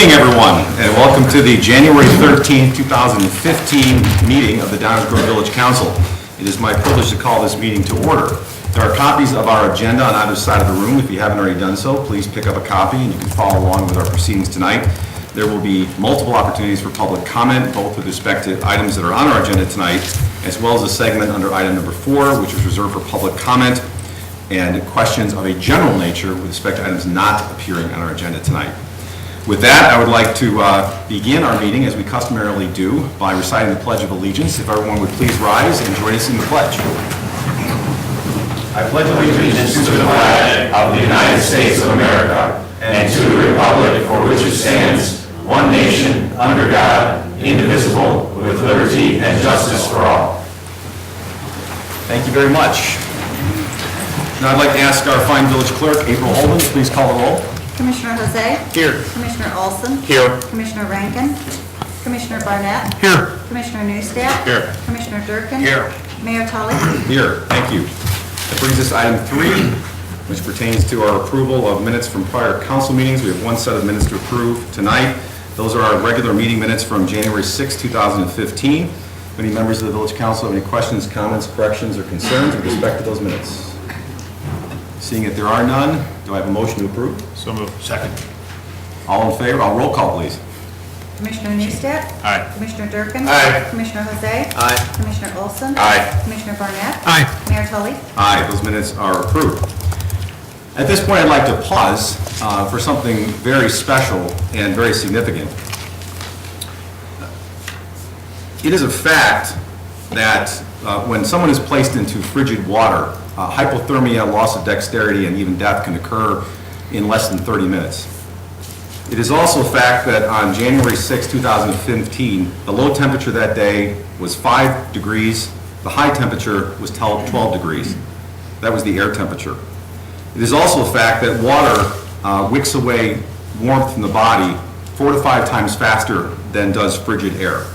evening, everyone, and welcome to the January 13th, 2015 meeting of the Downers Grove Village Council. It is my privilege to call this meeting to order. There are copies of our agenda on either side of the room. If you haven't already done so, please pick up a copy and you can follow along with our proceedings tonight. There will be multiple opportunities for public comment, both with respect to items that are on our agenda tonight, as well as a segment under item number 4, which is reserved for public comment and questions of a general nature with respect to items not appearing on our agenda tonight. With that, I would like to begin our meeting, as we customarily do, by reciting the Pledge of Allegiance. If everyone would please rise and join us in the pledge. I pledge allegiance to the flag of the United States of America and to the republic for which it stands, one nation, under God, indivisible, with liberty and justice for all. Thank you very much. Now I'd like to ask our fine village clerk, April Holden, to please call the roll. Commissioner Jose? Here. Commissioner Olson? Here. Commissioner Rankin? Commissioner Barnett? Here. Commissioner Neustadt? Here. Commissioner Durkin? Here. Mayor Tully? Here. Thank you. That brings us to item 3, which pertains to our approval of minutes from prior council meetings. We have one set of minutes to approve tonight. Those are our regular meeting minutes from January 6, 2015. If any members of the village council have any questions, comments, corrections, or concerns with respect to those minutes? Seeing that there are none, do I have a motion to approve? So moved. Second. All in favor? I'll roll call, please. Commissioner Neustadt? Aye. Commissioner Durkin? Aye. Commissioner Jose? Aye. Commissioner Olson? Aye. Commissioner Barnett? Aye. Mayor Tully? Aye, those minutes are approved. At this point, I'd like to pause for something very special and very significant. It is a fact that when someone is placed into frigid water, hypothermia, loss of dexterity, and even death can occur in less than 30 minutes. It is also a fact that on January 6, 2015, the low temperature that day was 5 degrees, the high temperature was 12 degrees. That was the air temperature. It is also a fact that water wicks away warmth from the body 4 to 5 times faster than does frigid air.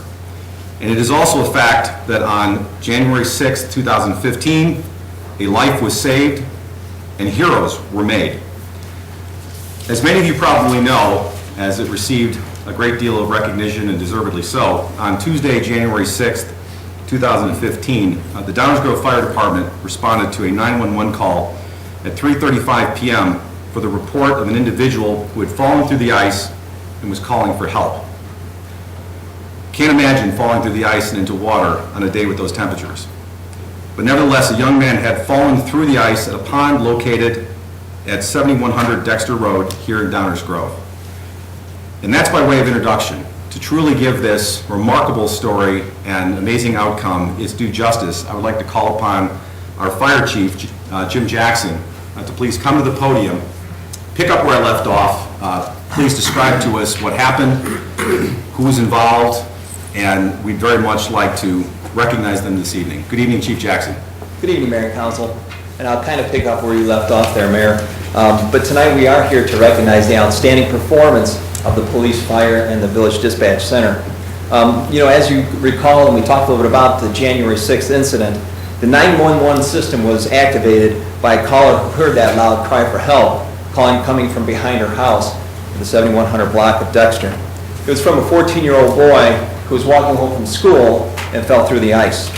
And it is also a fact that on January 6, 2015, a life was saved and heroes were made. As many of you probably know, as it received a great deal of recognition and deservedly so, on Tuesday, January 6th, 2015, the Downers Grove Fire Department responded to a 911 call at 3:35 p.m. for the report of an individual who had fallen through the ice and was calling for help. Can't imagine falling through the ice and into water on a day with those temperatures. But nevertheless, a young man had fallen through the ice at a pond located at 7100 Dexter Road here in Downers Grove. And that's by way of introduction. To truly give this remarkable story and amazing outcome its due justice, I would like to call upon our fire chief, Jim Jackson, to please come to the podium, pick up where I left off. Please describe to us what happened, who was involved, and we'd very much like to recognize them this evening. Good evening, Chief Jackson. Good evening, Mayor and Council. And I'll kind of pick up where you left off there, Mayor. But tonight we are here to recognize the outstanding performance of the police, fire, and the Village Dispatch Center. As you recall, and we talked a little bit about the January 6th incident, the 911 system was activated by a caller who heard that loud cry for help, coming from behind her house in the 7100 block of Dexter. It was from a 14-year-old boy who was walking home from school and fell through the ice.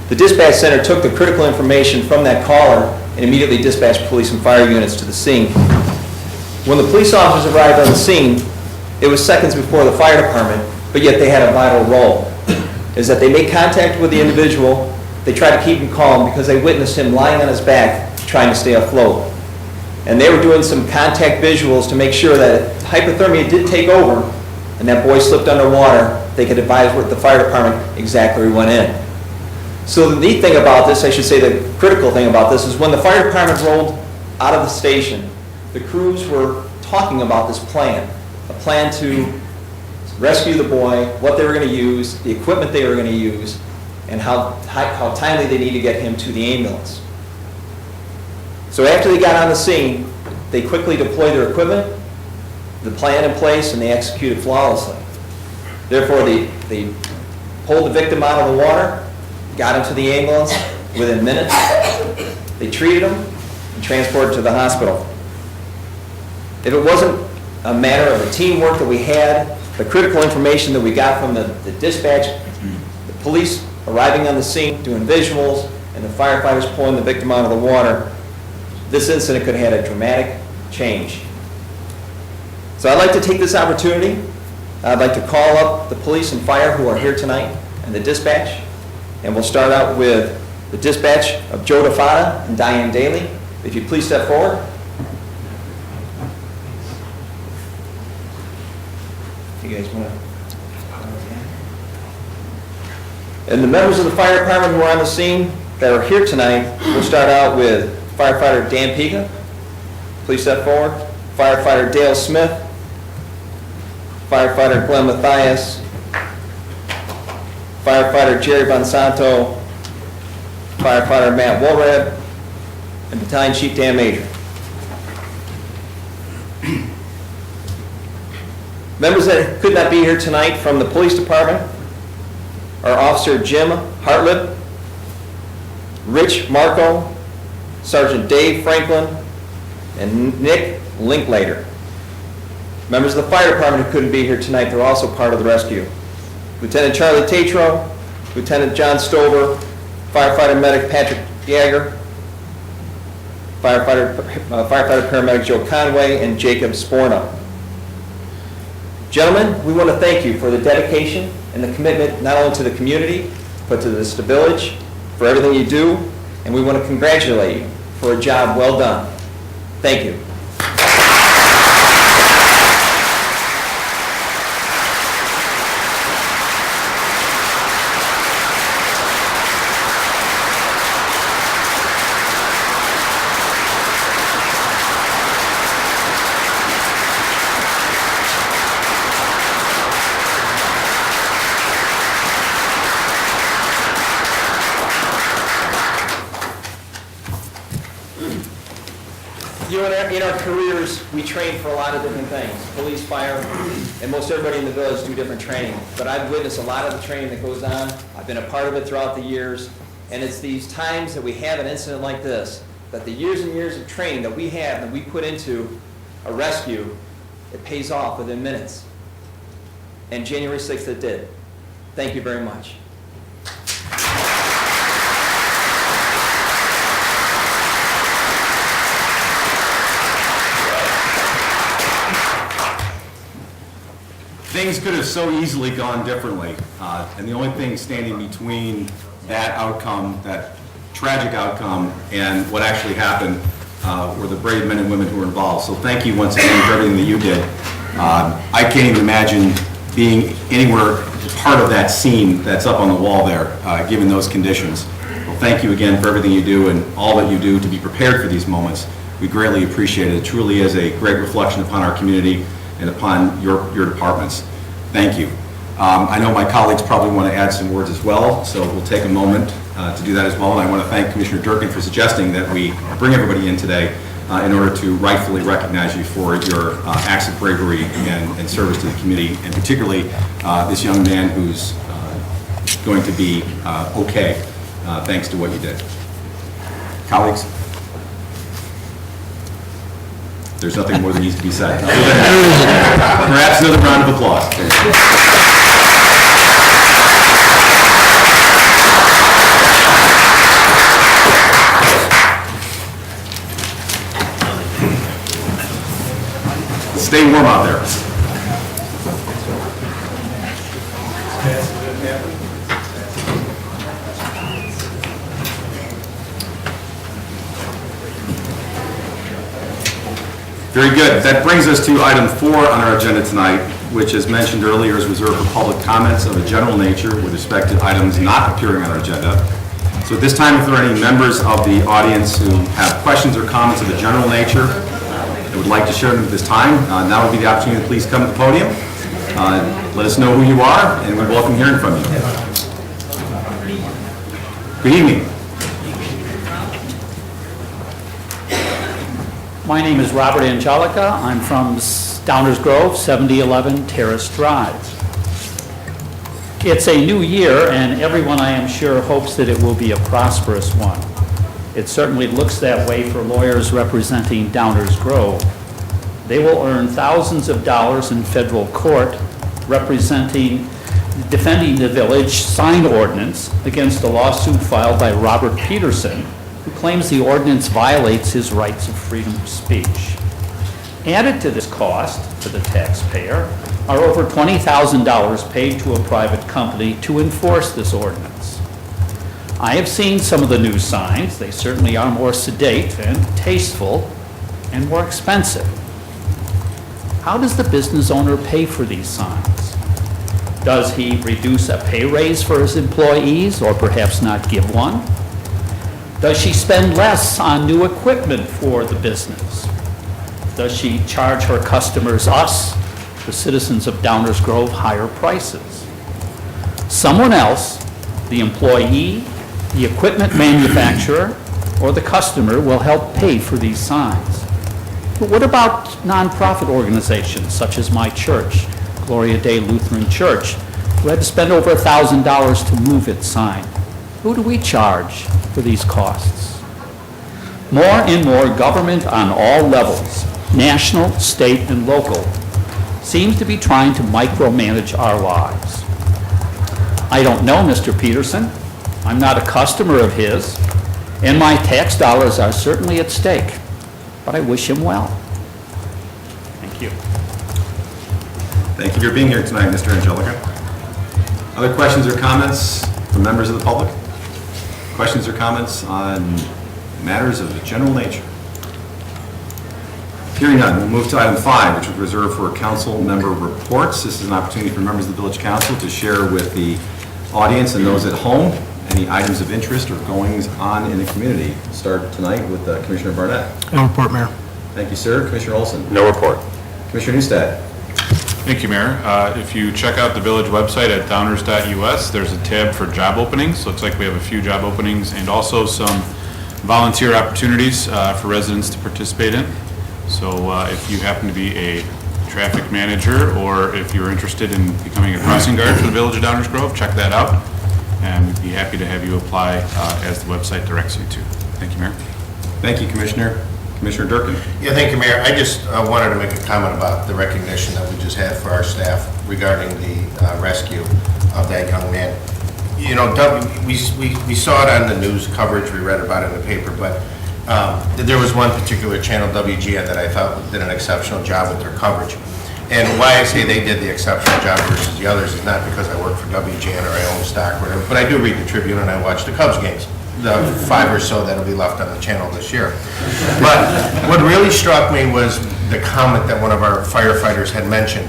The dispatch center took the critical information from that caller and immediately dispatched police and fire units to the scene. When the police officers arrived on the scene, it was seconds before the fire department, but yet they had a vital role. Is that they made contact with the individual, they tried to keep him calm because they witnessed him lying on his back trying to stay afloat. And they were doing some contact visuals to make sure that if hypothermia did take over and that boy slipped underwater, they could advise the fire department exactly where he went in. So the neat thing about this, I should say the critical thing about this, is when the fire department rolled out of the station, the crews were talking about this plan, a plan to rescue the boy, what they were going to use, the equipment they were going to use, and how timely they need to get him to the ambulance. So after they got on the scene, they quickly deployed their equipment, the plan in place, and they executed flawlessly. Therefore, they pulled the victim out of the water, got him to the ambulance within minutes. They treated him and transported to the hospital. If it wasn't a matter of the teamwork that we had, the critical information that we got from the dispatch, the police arriving on the scene, doing visuals, and the firefighters pulling the victim out of the water. This incident could have had a dramatic change. So I'd like to take this opportunity. I'd like to call up the police and fire who are here tonight and the dispatch. And we'll start out with the dispatch of Joe DeFata and Diane Daly. If you please step forward. You guys want to? And the members of the fire department who are on the scene that are here tonight, we'll start out with firefighter Dan Pica. Please step forward. Firefighter Dale Smith. Firefighter Glenn Mathias. Firefighter Jerry Bonsanto. Firefighter Matt Woolrad. And Battalion Chief Dan Major. Members that could not be here tonight from the police department are Officer Jim Hartlib, Rich Marco, Sergeant Dave Franklin, and Nick Linklater. Members of the fire department who couldn't be here tonight, they're also part of the rescue. Lieutenant Charlie Tatro, Lieutenant John Stover, Firefighter Medic Patrick Yeager, Firefighter Paramedic Joe Conway, and Jacob Sporna. Gentlemen, we want to thank you for the dedication and the commitment not only to the community, but to this village, for everything you do, and we want to congratulate you for a job well done. Thank you. In our careers, we train for a lot of different things. Police, fire, and most everybody in the village do different training. But I've witnessed a lot of the training that goes on. I've been a part of it throughout the years. And it's these times that we have an incident like this, that the years and years of training that we have and we put into a rescue, it pays off within minutes. And January 6th it did. Thank you very much. Things could have so easily gone differently, and the only thing standing between that outcome, that tragic outcome, and what actually happened were the brave men and women who were involved. So thank you once again for everything that you did. I can't even imagine being anywhere part of that scene that's up on the wall there, given those conditions. Well, thank you again for everything you do and all that you do to be prepared for these moments. We greatly appreciate it. It truly is a great reflection upon our community and upon your departments. Thank you. I know my colleagues probably want to add some words as well, so we'll take a moment to do that as well. And I want to thank Commissioner Durkin for suggesting that we bring everybody in today in order to rightfully recognize you for your acts of bravery and service to the community, and particularly this young man who's going to be okay thanks to what you did. Colleagues? There's nothing more that needs to be said. Perhaps another round of applause. Stay warm out there. Very good. That brings us to item 4 on our agenda tonight, which, as mentioned earlier, is reserved for public comments of a general nature with respect to items not appearing on our agenda. So at this time, if there are any members of the audience who have questions or comments of a general nature that would like to share them at this time, now would be the opportunity to please come to the podium. Let us know who you are, and we welcome hearing from you. Good evening. My name is Robert Angelica. I'm from Downers Grove, 7011 Terrace Drive. It's a new year, and everyone, I am sure, hopes that it will be a prosperous one. It certainly looks that way for lawyers representing Downers Grove. they will earn thousands of dollars in federal court defending the village sign ordinance against a lawsuit filed by Robert Peterson, who claims the ordinance violates his rights of freedom of speech. Added to this cost to the taxpayer are over $20,000 paid to a private company to enforce this ordinance. I have seen some of the new signs. They certainly are more sedate and tasteful and more expensive. How does the business owner pay for these signs? Does he reduce a pay raise for his employees or perhaps not give one? Does she spend less on new equipment for the business? Does she charge her customers, us, the citizens of Downers Grove, higher prices? Someone else, the employee, the equipment manufacturer, or the customer will help pay for these signs. But what about nonprofit organizations such as my church, Gloria Dei Lutheran Church, who had to spend over $1,000 to move its sign? Who do we charge for these costs? More and more government on all levels, national, state, and local, seems to be trying to micromanage our lives. I don't know Mr. Peterson. I'm not a customer of his, and my tax dollars are certainly at stake, but I wish him well. Thank you. Thank you for being here tonight, Mr. Angelica. Other questions or comments from members of the public? Questions or comments on matters of a general nature? Hearing none, we'll move to item 5, which is reserved for council member reports. This is an opportunity for members of the village council to share with the audience and those at home any items of interest or goings on in the community. We'll start tonight with Commissioner Barnett. No report, Mayor. Thank you, sir. Commissioner Olson. No report. Commissioner Newstead. Thank you, Mayor. If you check out the village website at downers.us, there's a tab for job openings. Looks like we have a few job openings and also some volunteer opportunities for residents to participate in. So if you happen to be a traffic manager or if you're interested in becoming a crossing guard for the village of Downers Grove, check that out. And we'd be happy to have you apply as the website directs you to. Thank you, Mayor. Thank you, Commissioner. Commissioner Durkin. Yeah, thank you, Mayor. I just wanted to make a comment about the recognition that we just had for our staff regarding the rescue of that young man. You know, we saw it on the news coverage, we read about it in the paper, but there was one particular channel, WGN, that I thought did an exceptional job with their coverage. And why I say they did the exceptional job versus the others is not because I work for WGN or I own stock or whatever, but I do read the Tribune and I watch the Cubs games, the 5 or so that'll be left on the channel this year. But what really struck me was the comment that one of our firefighters had mentioned,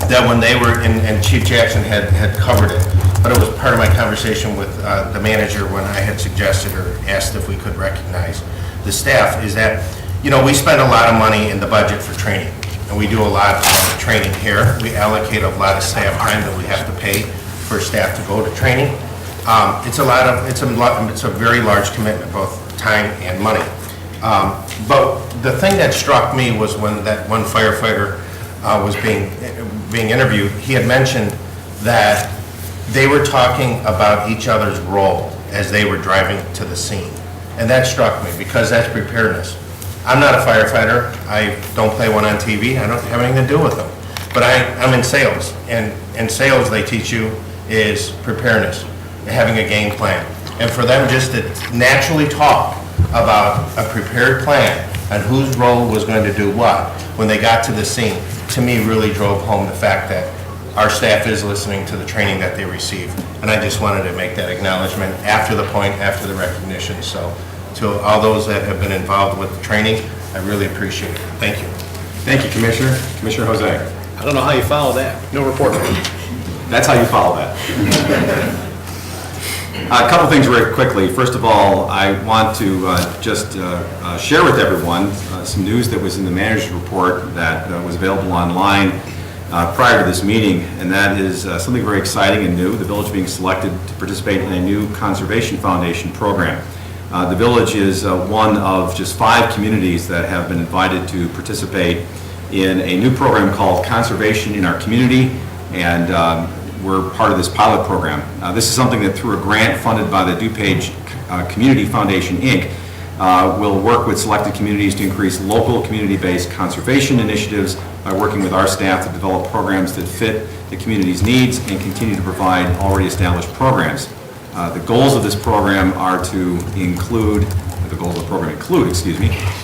that when they were, and Chief Jackson had covered it, but it was part of my conversation with the manager when I had suggested or asked if we could recognize the staff, is that, you know, we spend a lot of money in the budget for training. And we do a lot of training here. We allocate a lot of staff time that we have to pay for staff to go to training. It's a very large commitment, both time and money. But the thing that struck me was when that one firefighter was being interviewed, he had mentioned that they were talking about each other's role as they were driving to the scene. And that struck me because that's preparedness. I'm not a firefighter. I don't play one on TV. I don't have anything to do with them. But I'm in sales. And in sales, they teach you is preparedness, having a game plan. And for them just to naturally talk about a prepared plan and whose role was going to do what when they got to the scene, to me really drove home the fact that our staff is listening to the training that they receive. And I just wanted to make that acknowledgement after the point, after the recognition. So to all those that have been involved with the training, I really appreciate it. Thank you. Thank you, Commissioner. Commissioner Jose. I don't know how you follow that. No report. That's how you follow that. A couple things very quickly. First of all, I want to just share with everyone some news that was in the manager's report that was available online prior to this meeting, and that is something very exciting and new, the village being selected to participate in a new Conservation Foundation program. The village is one of just 5 communities that have been invited to participate in a new program called Conservation in Our Community, and we're part of this pilot program. This is something that through a grant funded by the DuPage Community Foundation, Inc., will work with selected communities to increase local community-based conservation initiatives by working with our staff to develop programs that fit the community's needs and continue to provide already established programs. The goals of this program are to include,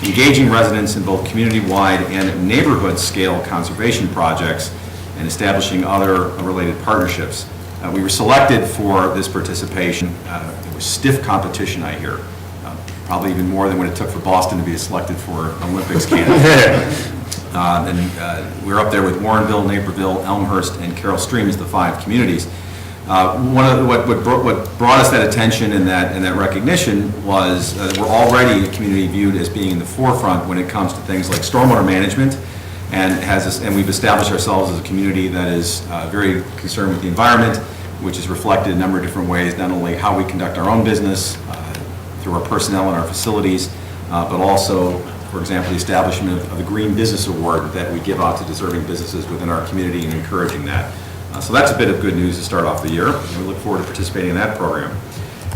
engaging residents in both community-wide and neighborhood-scale conservation projects and establishing other related partnerships. We were selected for this participation. It was stiff competition, I hear. Probably even more than what it took for Boston to be selected for Olympics candidate. We're up there with Warrenville, Naperville, Elmhurst, and Carroll Stream as the 5 communities. What brought us that attention and that recognition was that we're already a community viewed as being in the forefront when it comes to things like stormwater management, and we've established ourselves as a community that is very concerned with the environment, which is reflected in a number of different ways, not only how we conduct our own business through our personnel and our facilities, but also, for example, the establishment of the Green Business Award that we give out to deserving businesses within our community and encouraging that. So that's a bit of good news to start off the year, and we look forward to participating in that program.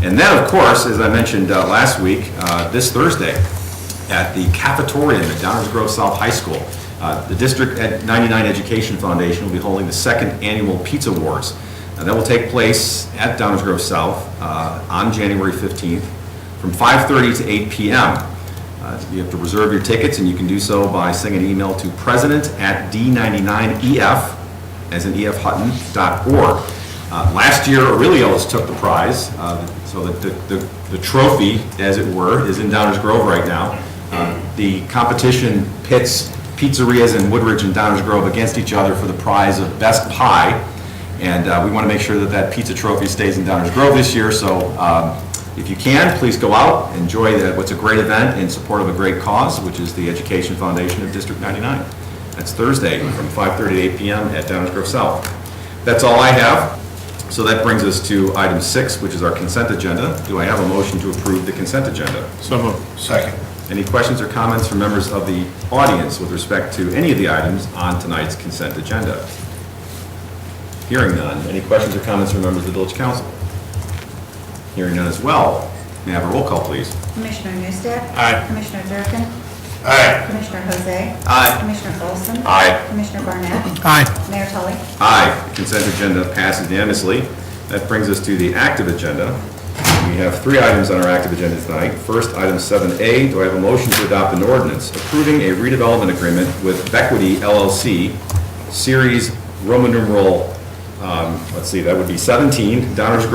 And then, of course, as I mentioned last week, this Thursday at the cafetorium at Downers Grove South High School, the District 99 Education Foundation will be holding the 2nd annual Pizza Wars. That will take place at Downers Grove South on January 15th from 5:30 to 8 p.m. You have to reserve your tickets, and you can do so by sending an email to president@d99ef, as in efhutton.org. Last year, Aurelio's took the prize, so that the trophy, as it were, is in Downers Grove right now. The competition pits pizzerias in Woodridge and Downers Grove against each other for the prize of best pie, and we want to make sure that that pizza trophy stays in Downers Grove this year, so if you can, please go out, enjoy what's a great event in support of a great cause, which is the Education Foundation of District 99. That's Thursday from 5:30 to 8 p.m. at Downers Grove South. That's all I have. So that brings us to item 6, which is our consent agenda. Do I have a motion to approve the consent agenda? So moved. Second. Any questions or comments from members of the audience with respect to any of the items on tonight's consent agenda? Hearing none. Any questions or comments from members of the Village Council? Hearing none as well. May I have a roll call, please? Commissioner Newstead. Aye. Commissioner Durkin. Aye. Commissioner Jose. Aye. Commissioner Olson. Aye. Commissioner Barnett. Aye. Mayor Tully. Aye. The consent agenda passes unanimously. That brings us to the active agenda. We have 3 items on our active agenda tonight. First, item 7A, do I have a motion to adopt an ordinance approving a redevelopment agreement with Bequity LLC, Series Roman numeral, that would be 17, Downers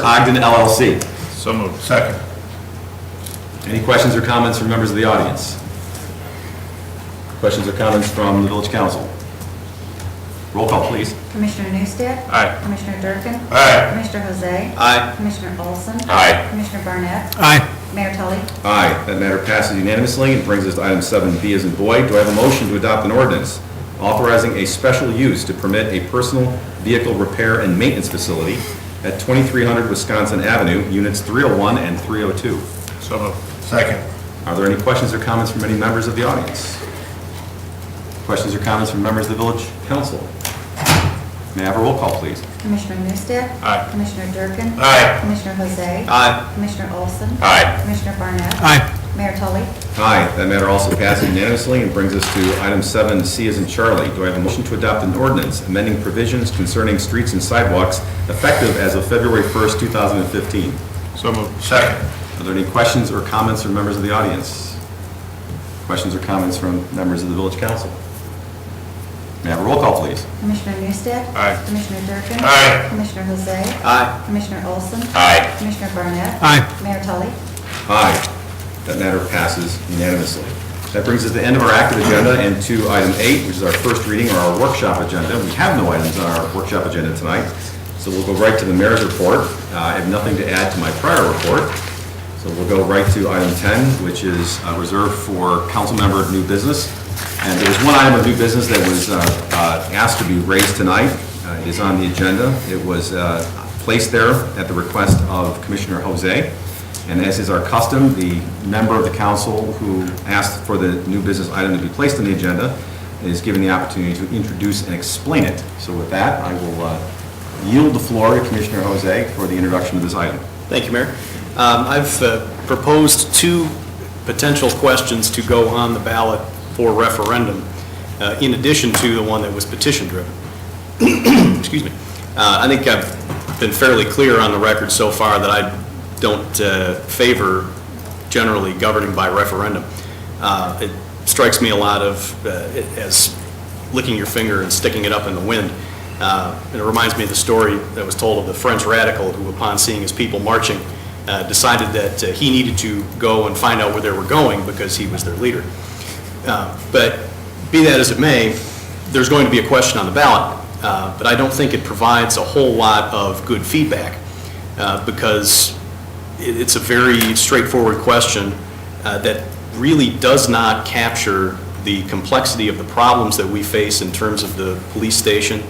Ogden LLC. So moved. Second. Any questions or comments from members of the audience? Questions or comments from the Village Council? Roll call, please. Commissioner Newstead. Aye. Commissioner Durkin. Aye. Commissioner Jose. Aye. Commissioner Olson. Aye. Commissioner Barnett. Aye. Mayor Tully. Aye. That matter passes unanimously and brings us to item 7B as in boy. Do I have a motion to adopt an ordinance authorizing a special use to permit a personal vehicle repair and maintenance facility at 2300 Wisconsin Avenue, Units 301 and 302? So moved. Second. Are there any questions or comments from any members of the audience? Questions or comments from members of the Village Council? May I have a roll call, please? Commissioner Newstead. Aye. Commissioner Durkin. Aye. Commissioner Jose. Aye. Commissioner Olson. Aye. Commissioner Barnett. Aye. Mayor Tully. Aye. That matter also passes unanimously and brings us to item 7C as in Charlie. Do I have a motion to adopt an ordinance amending provisions concerning streets and sidewalks effective as of February 1st, 2015? So moved. Second. Are there any questions or comments from members of the audience? Questions or comments from members of the Village Council? May I have a roll call, please? Commissioner Newstead. Aye. Commissioner Durkin. Aye. Commissioner Jose. Aye. Commissioner Olson. Aye. Commissioner Barnett. Aye. Mayor Tully. Aye. That matter passes unanimously. That brings us to the end of our active agenda and to item 8, which is our first reading or our workshop agenda. We have no items on our workshop agenda tonight, so we'll go right to the mayor's report. I have nothing to add to my prior report, so we'll go right to item 10, which is reserved for council member new business. And there was one item of new business that was asked to be raised tonight. It is on the agenda. It was placed there at the request of Commissioner Jose. And as is our custom, the member of the council who asked for the new business item to be placed on the agenda is given the opportunity to introduce and explain it. So with that, I will yield the floor to Commissioner Jose for the introduction of this item. Thank you, Mayor. I've proposed two potential questions to go on the ballot for referendum, in addition to the one that was petition-driven. Excuse me. I think I've been fairly clear on the record so far that I don't favor generally governing by referendum. It strikes me a lot of as licking your finger and sticking it up in the wind. And it reminds me of the story that was told of the French radical who, upon seeing his people marching, decided that he needed to go and find out where they were going because he was their leader. But be that as it may, there's going to be a question on the ballot, but I don't think it provides a whole lot of good feedback because it's a very straightforward question that really does not capture the complexity of the problems that we face in terms of the police station,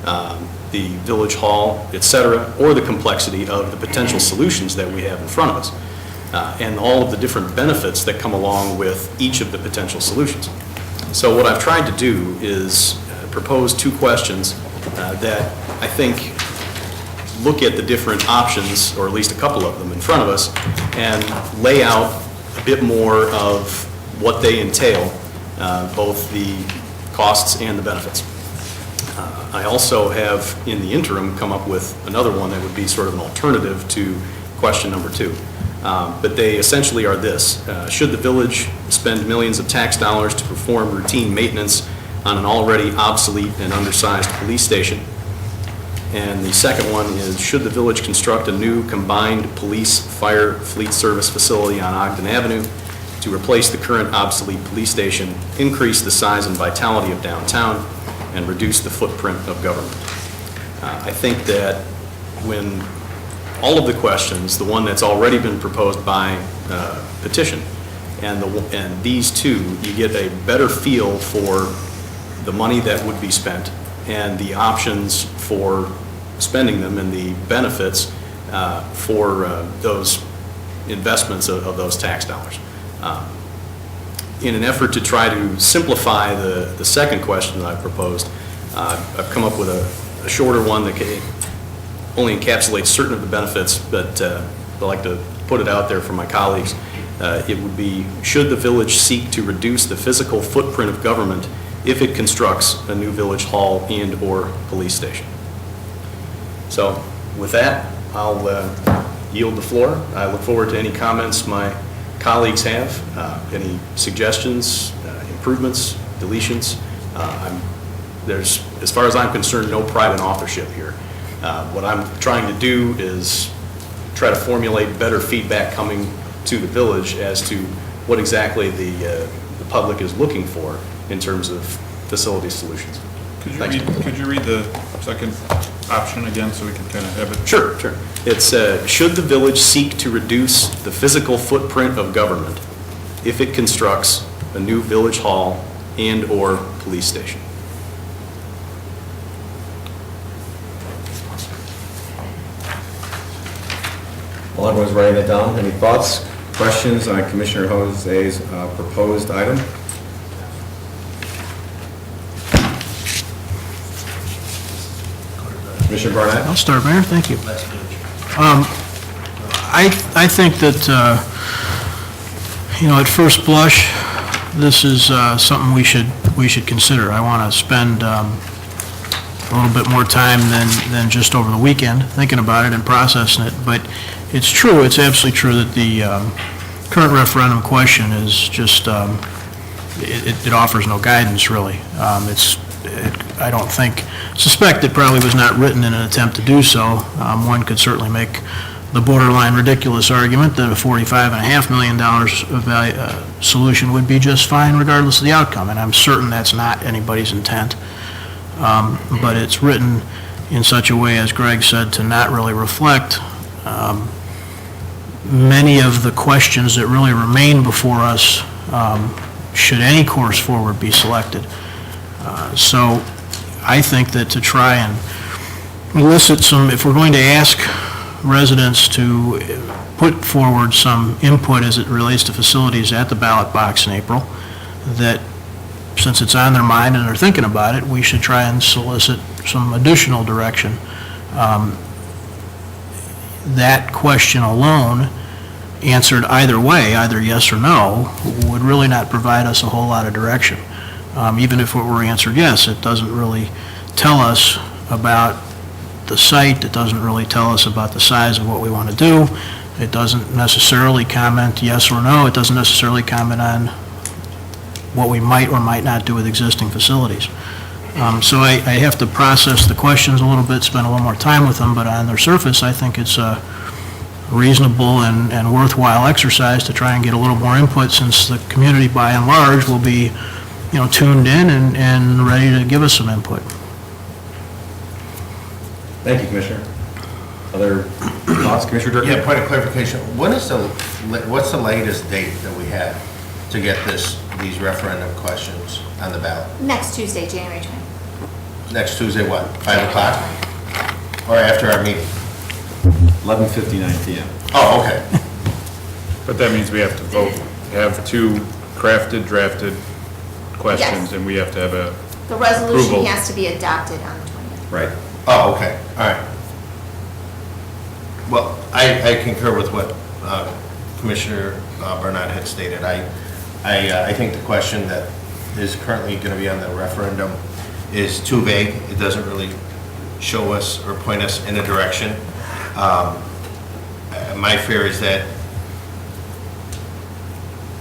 the village hall, et cetera, or the complexity of the potential solutions that we have in front of us, and all of the different benefits that come along with each of the potential solutions. So what I've tried to do is propose two questions that I think look at the different options, or at least a couple of them in front of us, and lay out a bit more of what they entail, both the costs and the benefits. I also have, in the interim, come up with another one that would be sort of an alternative to question number two. But they essentially are this. Should the village spend millions of tax dollars to perform routine maintenance on an already obsolete and undersized police station? And the second one is, should the village construct a new combined police-fire fleet service facility on Ogden Avenue to replace the current obsolete police station, increase the size and vitality of downtown, and reduce the footprint of government? I think that when all of the questions, the one that's already been proposed by petition, and these two, you get a better feel for the money that would be spent and the options for spending them and the benefits for those investments of those tax dollars. In an effort to try to simplify the second question that I proposed, I've come up with a shorter one that only encapsulates certain of the benefits, but I'd like to put it out there for my colleagues. It would be, should the village seek to reduce the physical footprint of government if it constructs a new village hall and/or police station? So with that, I'll yield the floor. I look forward to any comments my colleagues have, any suggestions, improvements, deletions. There's, as far as I'm concerned, no pride in authorship here. What I'm trying to do is try to formulate better feedback coming to the village as to what exactly the public is looking for in terms of facility solutions. Could you read the second option again so we can kind of have it? Sure. It's, should the village seek to reduce the physical footprint of government if it constructs a new village hall and/or police station? While everyone's writing it down, any thoughts, questions on Commissioner Jose's proposed item? Commissioner Barnett? I'll start, Mayor. Thank you. I think that, at first blush, this is something we should consider. I want to spend a little bit more time than just over the weekend thinking about it and processing it. But it's true, it's absolutely true that the current referendum question is just, it offers no guidance, really. I don't suspect it probably was not written in an attempt to do so. One could certainly make the borderline ridiculous argument that a $45.5 million solution would be just fine regardless of the outcome, and I'm certain that's not anybody's intent. But it's written in such a way, as Greg said, to not really reflect many of the questions that really remain before us should any course forward be selected. So I think that to try and elicit some, if we're going to ask residents to put forward some input as it relates to facilities at the ballot box in April, that since it's on their mind and they're thinking about it, we should try and solicit some additional direction. That question alone answered either way, either yes or no, would really not provide us a whole lot of direction. Even if it were answered yes, it doesn't really tell us about the site, it doesn't really tell us about the size of what we want to do, it doesn't necessarily comment yes or no, it doesn't necessarily comment on what we might or might not do with existing facilities. So I have to process the questions a little bit, spend a little more time with them, but on their surface, I think it's a reasonable and worthwhile exercise to try and get a little more input, since the community by and large will be, tuned in and ready to give us some input. Thank you, Commissioner. Other thoughts, Commissioner Durkin? Yeah, point of clarification. What's the latest date that we have to get these referendum questions on the ballot? Next Tuesday, January 20th. Next Tuesday, what, 5 o'clock? Or after our meeting? 11:59 PM. Oh, okay. But that means we have to vote, have two crafted, drafted questions, Yes. and we have to have a, The resolution Approval. has to be adopted on the 20th. Right. Oh, okay, all right. Well, I concur with what Commissioner Bernard had stated. I think the question that is currently going to be on the referendum is too vague. It doesn't really show us or point us in a direction. My fear is that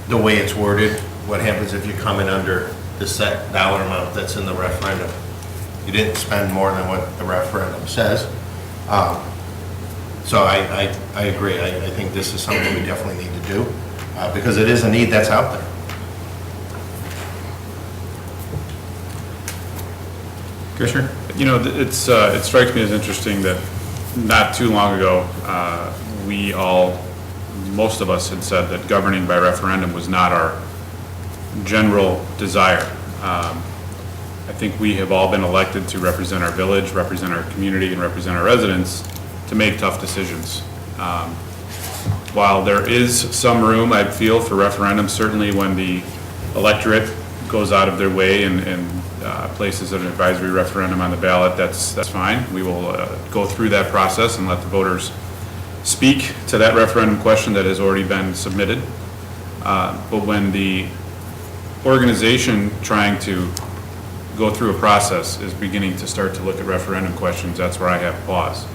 the way it's worded, what happens if you come in under the set dollar amount that's in the referendum? You didn't spend more than what the referendum says. So I agree. I think this is something we definitely need to do because it is a need that's out there. Commissioner? it strikes me as interesting that not too long ago, most of us had said that governing by referendum was not our general desire. I think we have all been elected to represent our village, represent our community, and represent our residents to make tough decisions. While there is some room, I feel, for referendum, certainly when the electorate goes out of their way and places an advisory referendum on the ballot, that's fine. We will go through that process and let the voters speak to that referendum question that has already been submitted. But when the organization trying to go through a process is beginning to start to look at referendum questions, that's where I have pause.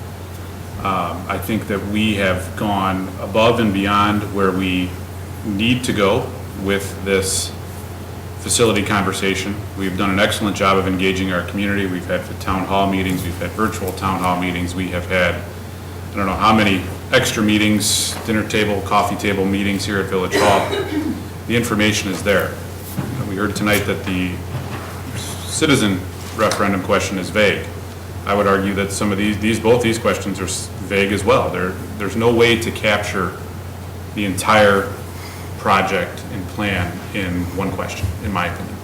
I think that we have gone above and beyond where we need to go with this facility conversation. We've done an excellent job of engaging our community. We've had town hall meetings, we've had virtual town hall meetings, we have had, I don't know how many extra meetings, dinner table, coffee table meetings here at Village Hall. The information is there. We heard tonight that the citizen referendum question is vague. I would argue that some of both these questions are vague as well. There's no way to capture the entire project and plan in one question, in my opinion.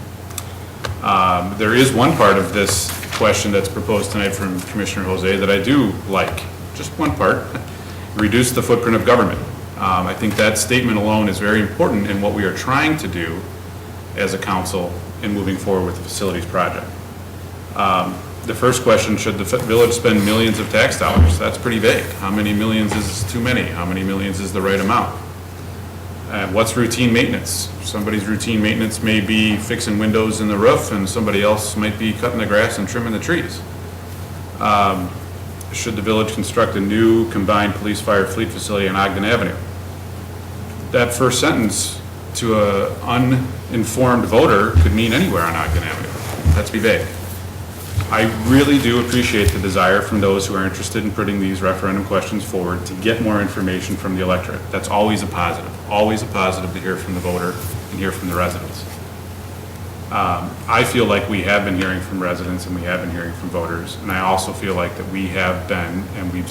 There is one part of this question that's proposed tonight from Commissioner Jose that I do like, just one part, reduce the footprint of government. I think that statement alone is very important in what we are trying to do as a council in moving forward with the facilities project. The first question, should the village spend millions of tax dollars? That's pretty vague. How many millions is too many? How many millions is the right amount? What's routine maintenance? Somebody's routine maintenance may be fixing windows in the roof, and somebody else might be cutting the grass and trimming the trees. Should the village construct a new combined police fire fleet facility on Ogden Avenue? That first sentence to an uninformed voter could mean anywhere on Ogden Avenue. Let's be vague. I really do appreciate the desire from those who are interested in putting these referendum questions forward to get more information from the electorate. That's always a positive to hear from the voter and hear from the residents. I feel like we have been hearing from residents and we have been hearing from voters, and I also feel like that we have been, and we've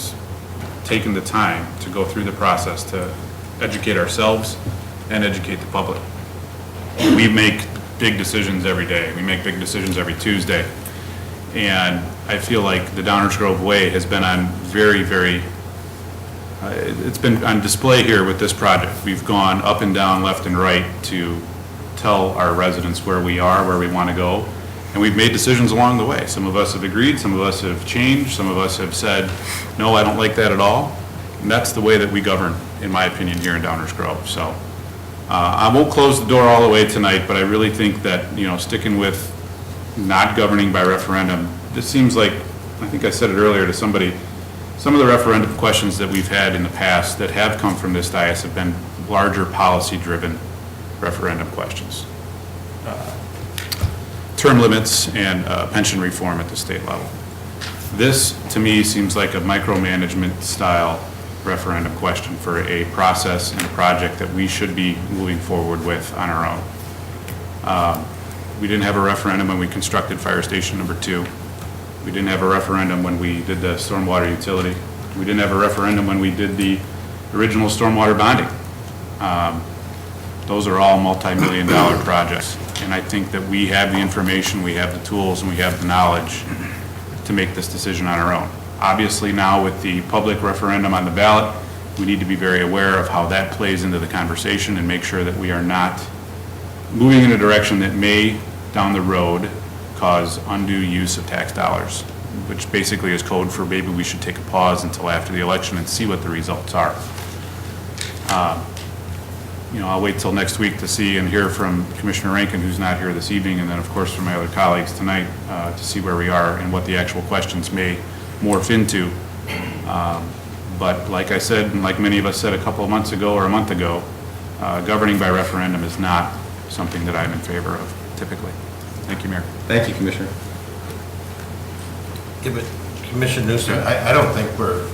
taken the time to go through the process to educate ourselves and educate the public. We make big decisions every day. We make big decisions every Tuesday. And I feel like the Downers Grove Way has been on it's been on display here with this project. We've gone up and down, left and right to tell our residents where we are, where we want to go. And we've made decisions along the way. Some of us have agreed, some of us have changed, some of us have said, no, I don't like that at all. And that's the way that we govern, in my opinion, here in Downers Grove. So I won't close the door all the way tonight, but I really think that, sticking with not governing by referendum, this seems like, I think I said it earlier to somebody, some of the referendum questions that we've had in the past that have come from this dais have been larger policy-driven referendum questions. Term limits and pension reform at the state level. This, to me, seems like a micromanagement style referendum question for a process and a project that we should be moving forward with on our own. We didn't have a referendum when we constructed Fire Station number 2. We didn't have a referendum when we did the stormwater utility. We didn't have a referendum when we did the original stormwater bonding. Those are all multi-million-dollar projects. And I think that we have the information, we have the tools, and we have the knowledge to make this decision on our own. Obviously now with the public referendum on the ballot, we need to be very aware of how that plays into the conversation and make sure that we are not moving in a direction that may, down the road, cause undue use of tax dollars, which basically is code for maybe we should take a pause until after the election and see what the results are. I'll wait till next week to see and hear from Commissioner Rankin, who's not here this evening, and then, of course, from my other colleagues tonight to see where we are and what the actual questions may morph into. But like I said, and like many of us said a couple of months ago or a month ago, governing by referendum is not something that I'm in favor of typically. Thank you, Mayor. Thank you, Commissioner. Yeah, but Commissioner Newsom, I don't think we're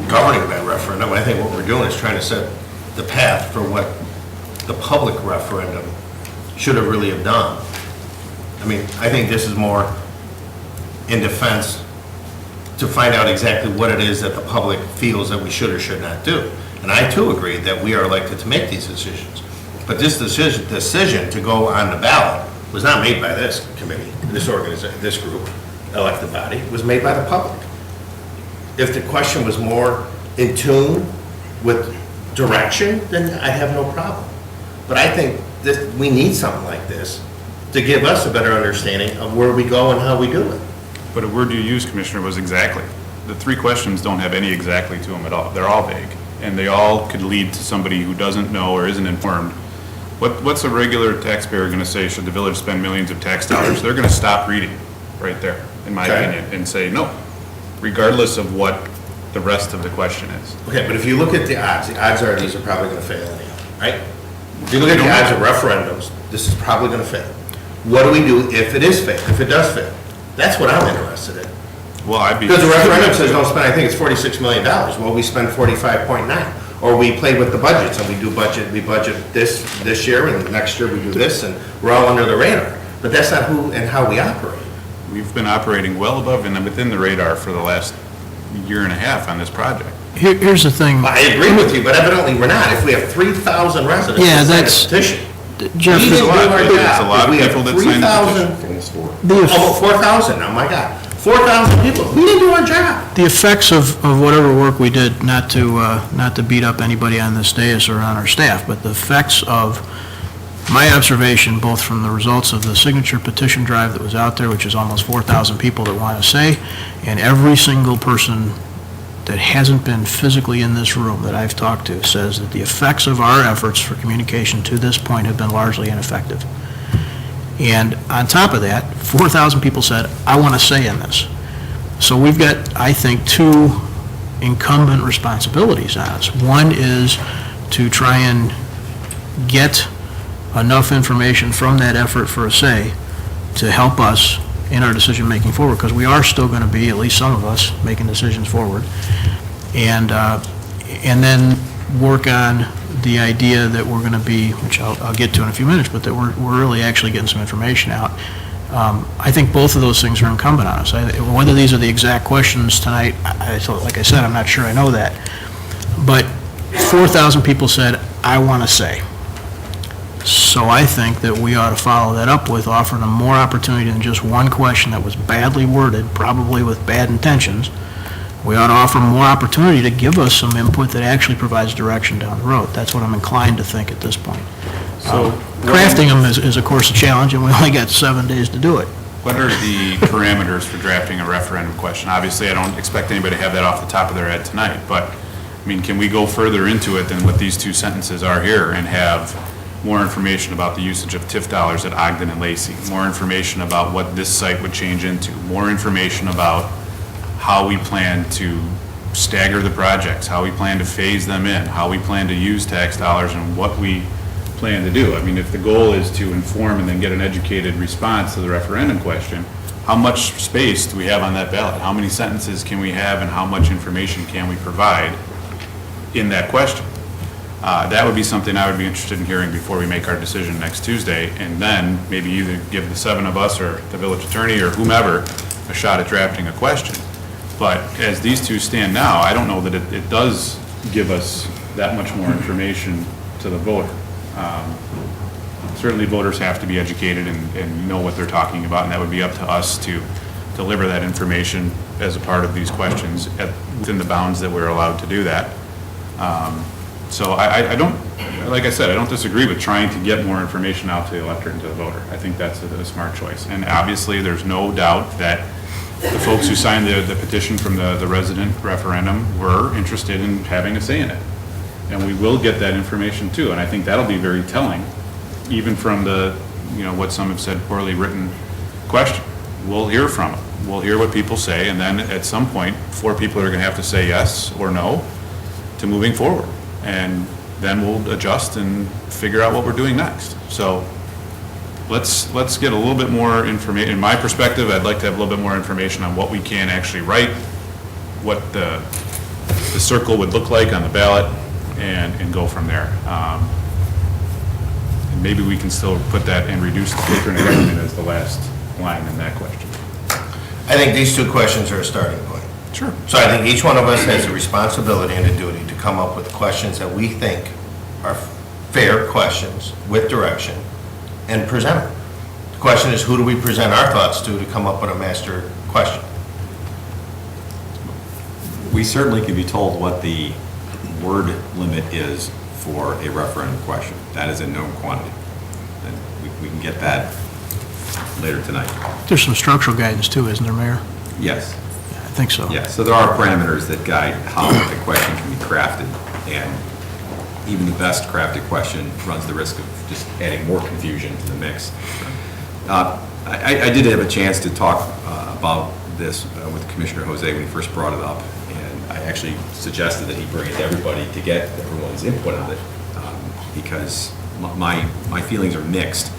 governing by referendum. I think what we're doing is trying to set the path for what the public referendum should have really have done. I mean, I think this is more in defense to find out exactly what it is that the public feels that we should or should not do. And I too agree that we are elected to make these decisions. But this decision to go on the ballot was not made by this committee, this organization, this group, elected body. It was made by the public. If the question was more in tune with direction, then I have no problem. But I think that we need something like this to give us a better understanding of where we go and how we do it. But a word you used, Commissioner, was exactly. The 3 questions don't have any exactly to them at all. They're all vague, and they all could lead to somebody who doesn't know or isn't informed. What's a regular taxpayer going to say should the village spend millions of tax dollars? They're going to stop reading right there, in my opinion, and say no, regardless of what the rest of the question is. Okay, but if you look at the odds are these are probably going to fail anyhow, right? If you look at the odds of referendums, this is probably going to fail. What do we do if it is fail, if it does fail? That's what I'm interested in. Well, I'd be... Because the referendum says don't spend, I think it's $46 million. Well, we spend 45.9. Or we play with the budgets and we budget this year and next year we do this and we're all under the radar. But that's not who and how we operate. We've been operating well above and within the radar for the last year and a half on this project. Here's the thing. I agree with you, but evidently we're not. If we have 3,000 residents Yeah, that that's- sign a petition, Jeff, we didn't do our There's a job. lot of We have people that signed the 3,000 Almost 4. Almost 4,000 now, my God. 4,000 people. We didn't do our job. the effects of whatever work we did, not to beat up anybody on this dais or on our staff, but the effects of my observation, both from the results of the signature petition drive that was out there, which is almost 4,000 people that want to say, and every single person that hasn't been physically in this room that I've talked to says that the effects of our efforts for communication to this point have been largely ineffective. And on top of that, 4,000 people said, I want to say in this. So we've got, I think, 2 incumbent responsibilities on us. One is to try and get enough information from that effort for a say to help us in our decision-making forward, because we are still going to be, at least some of us, making decisions forward. And then work on the idea that we're going to be, which I'll get to in a few minutes, but that we're really actually getting some information out. I think both of those things are incumbent on us. Whether these are the exact questions tonight, like I said, I'm not sure I know that. But 4,000 people said, I want to say. So I think that we ought to follow that up with offering them more opportunity than just one question that was badly worded, probably with bad intentions. We ought to offer them more opportunity to give us some input that actually provides direction down the road. That's what I'm inclined to think at this point. So Crafting them is of course a challenge, and we only got 7 days to do it. what are the parameters for drafting a referendum question? Obviously, I don't expect anybody to have that off the top of their head tonight, but I mean, can we go further into it than what these two sentences are here and have more information about the usage of TIF dollars at Ogden and Lacey, more information about what this site would change into, more information about how we plan to stagger the projects, how we plan to phase them in, how we plan to use tax dollars, and what we plan to do. I mean, if the goal is to inform and then get an educated response to the referendum question, how much space do we have on that ballot? How many sentences can we have, and how much information can we provide in that question? That would be something I would be interested in hearing before we make our decision next Tuesday, and then maybe either give the seven of us or the village attorney or whomever a shot at drafting a question. But as these two stand now, I don't know that it does give us that much more information to the voter. Certainly voters have to be educated and know what they're talking about, and that would be up to us to deliver that information as a part of these questions within the bounds that we're allowed to do that. So I don't, like I said, I don't disagree with trying to get more information out to the electorate and to the voter. I think that's a smart choice. And obviously, there's no doubt that the folks who signed the petition from the resident referendum were interested in having a say in it. And we will get that information too. And I think that'll be very telling, even from the, what some have said, poorly written question. We'll hear from them. We'll hear what people say, and then at some point, 4 people are going to have to say yes or no to moving forward. And then we'll adjust and figure out what we're doing next. So let's get a little bit more information. In my perspective, I'd like to have a little bit more information on what we can actually write, what the circle would look like on the ballot, and go from there. And maybe we can still put that and reduce the patronage of government as the last line in that question. I think these two questions are a starting point. Sure. So I think each one of us has a responsibility and a duty to come up with questions that we think are fair questions with direction and present them. The question is, who do we present our thoughts to come up with a master question? We certainly can be told what the word limit is for a referendum question. That is a known quantity. And we can get that later tonight. There's some structural guidance too, isn't there, Mayor? Yes. Yeah, I think so. Yeah, so there are parameters that guide how the question can be crafted, and even the best crafted question runs the risk of just adding more confusion to the mix. I did have a chance to talk about this with Commissioner Jose when he first brought it up, and I actually suggested that he bring it to everybody to get everyone's input on it, because my feelings are mixed.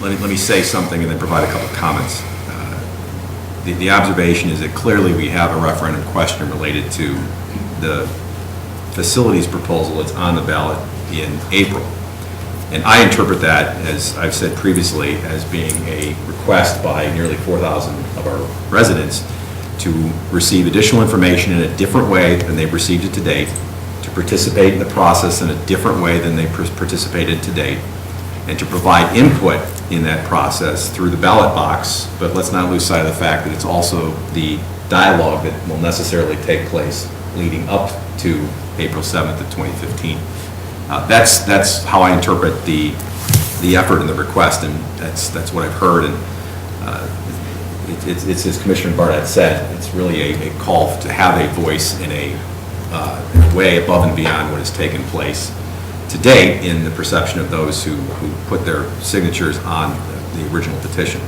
Let me say something and then provide a couple of comments. The observation is that clearly we have a referendum question related to the facilities proposal that's on the ballot in April. And I interpret that, as I've said previously, as being a request by nearly 4,000 of our residents to receive additional information in a different way than they've received it to date, to participate in the process in a different way than they participated to date, and to provide input in that process through the ballot box. But let's not lose sight of the fact that it's also the dialogue that will necessarily take place leading up to April 7th of 2015. That's how I interpret the effort and the request, and that's what I've heard. And it's as Commissioner Barnett said, it's really a call to have a voice in a way above and beyond what has taken place to date in the perception of those who put their signatures on the original petition.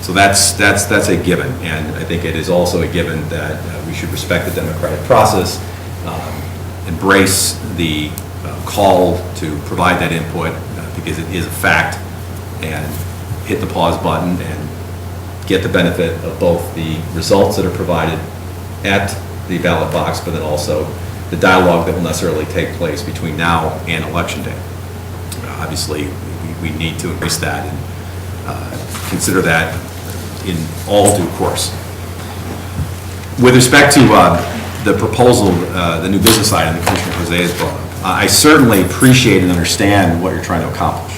So that's a given, and I think it is also a given that we should respect the democratic process, embrace the call to provide that input because it is a fact, and hit the pause button and get the benefit of both the results that are provided at the ballot box, but then also the dialogue that will necessarily take place between now and Election Day. Obviously, we need to embrace that and consider that in all due course. With respect to the proposal, the new business item that Commissioner Jose has brought up, I certainly appreciate and understand what you're trying to accomplish,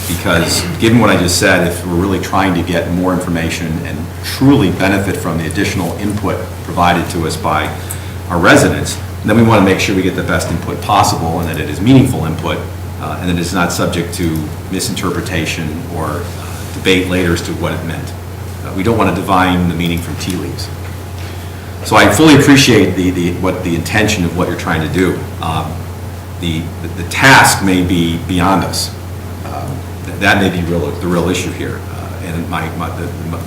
because given what I just said, if we're really trying to get more information and truly benefit from the additional input provided to us by our residents, then we want to make sure we get the best input possible, and that it is meaningful input, and that it's not subject to misinterpretation or debate later as to what it meant. We don't want to divine the meaning from tea leaves. So I fully appreciate the intention of what you're trying to do. The task may be beyond us. That may be the real issue here. And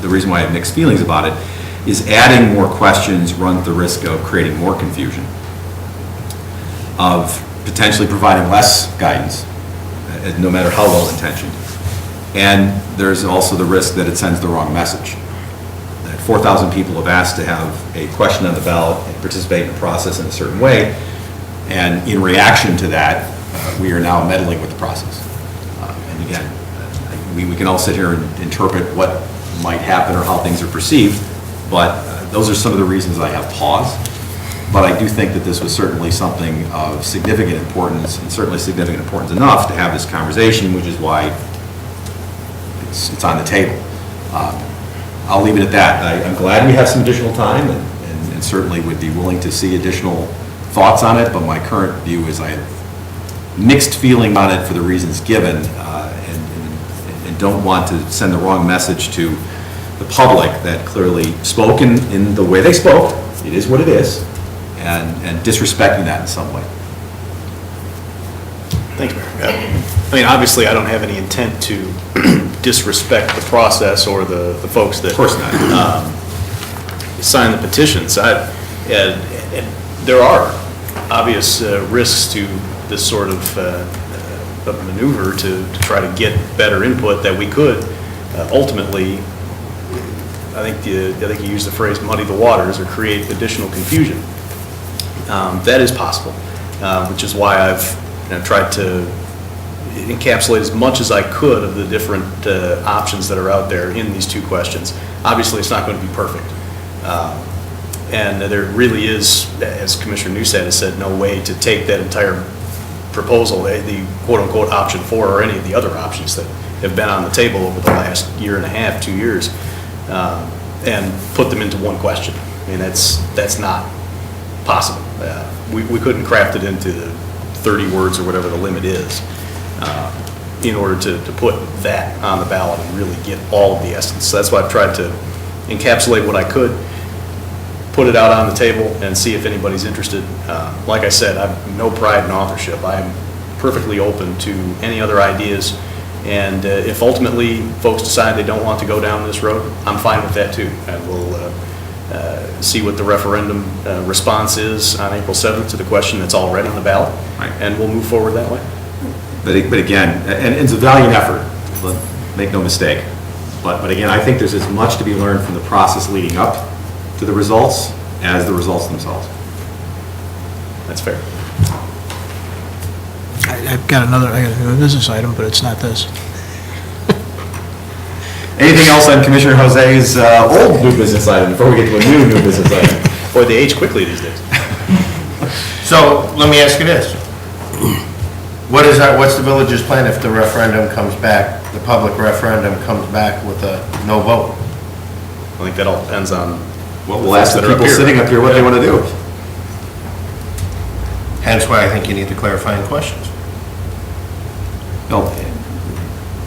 the reason why I have mixed feelings about it is adding more questions runs the risk of creating more confusion, of potentially providing less guidance, no matter how well-intentioned. And there's also the risk that it sends the wrong message. That 4,000 people have asked to have a question on the ballot and participate in the process in a certain way, and in reaction to that, we are now meddling with the process. And again, we can all sit here and interpret what might happen or how things are perceived, but those are some of the reasons I have pause. But I do think that this was certainly something of significant importance, and certainly significant importance enough to have this conversation, which is why it's on the table. I'll leave it at that. I'm glad we have some additional time, and certainly would be willing to see additional thoughts on it, but my current view is I have mixed feeling on it for the reasons given, and don't want to send the wrong message to the public that clearly spoke in the way they spoke, it is what it is, and disrespecting that in some way. Thanks, Mayor. I mean, obviously, I don't have any intent to disrespect the process or the folks that Of course not. sign the petitions. And there are obvious risks to this sort of maneuver to try to get better input that we could ultimately, I think you used the phrase muddy the waters or create additional confusion. That is possible, which is why I've tried to encapsulate as much as I could of the different options that are out there in these two questions. Obviously, it's not going to be perfect. And there really is, as Commissioner Newsted has said, no way to take that entire proposal, the quote-unquote option 4 or any of the other options that have been on the table over the last year and a half, 2 years, and put them into one question. I mean, that's not possible. We couldn't craft it into 30 words or whatever the limit is in order to put that on the ballot and really get all of the essence. So that's why I've tried to encapsulate what I could, put it out on the table, and see if anybody's interested. Like I said, I have no pride in authorship. I'm perfectly open to any other ideas, and if ultimately folks decide they don't want to go down this road, I'm fine with that too. And we'll see what the referendum response is on April 7th to the question that's already on the ballot, Right. and we'll move forward that way. But again, and it's a valiant effort, make no mistake. But again, I think there's as much to be learned from the process leading up to the results as the results themselves. That's fair. I've got another business item, but it's not this. Anything else on Commissioner Jose's old new business item before we get to a new business item? Boy, they age quickly these days. So, let me ask you this. What's the village's plan if the referendum comes back, the public referendum comes back with a no vote? I think that all depends on, Well, we'll ask the That are up people here. sitting up here what they want to do. Hence why I think you need the clarifying questions. No.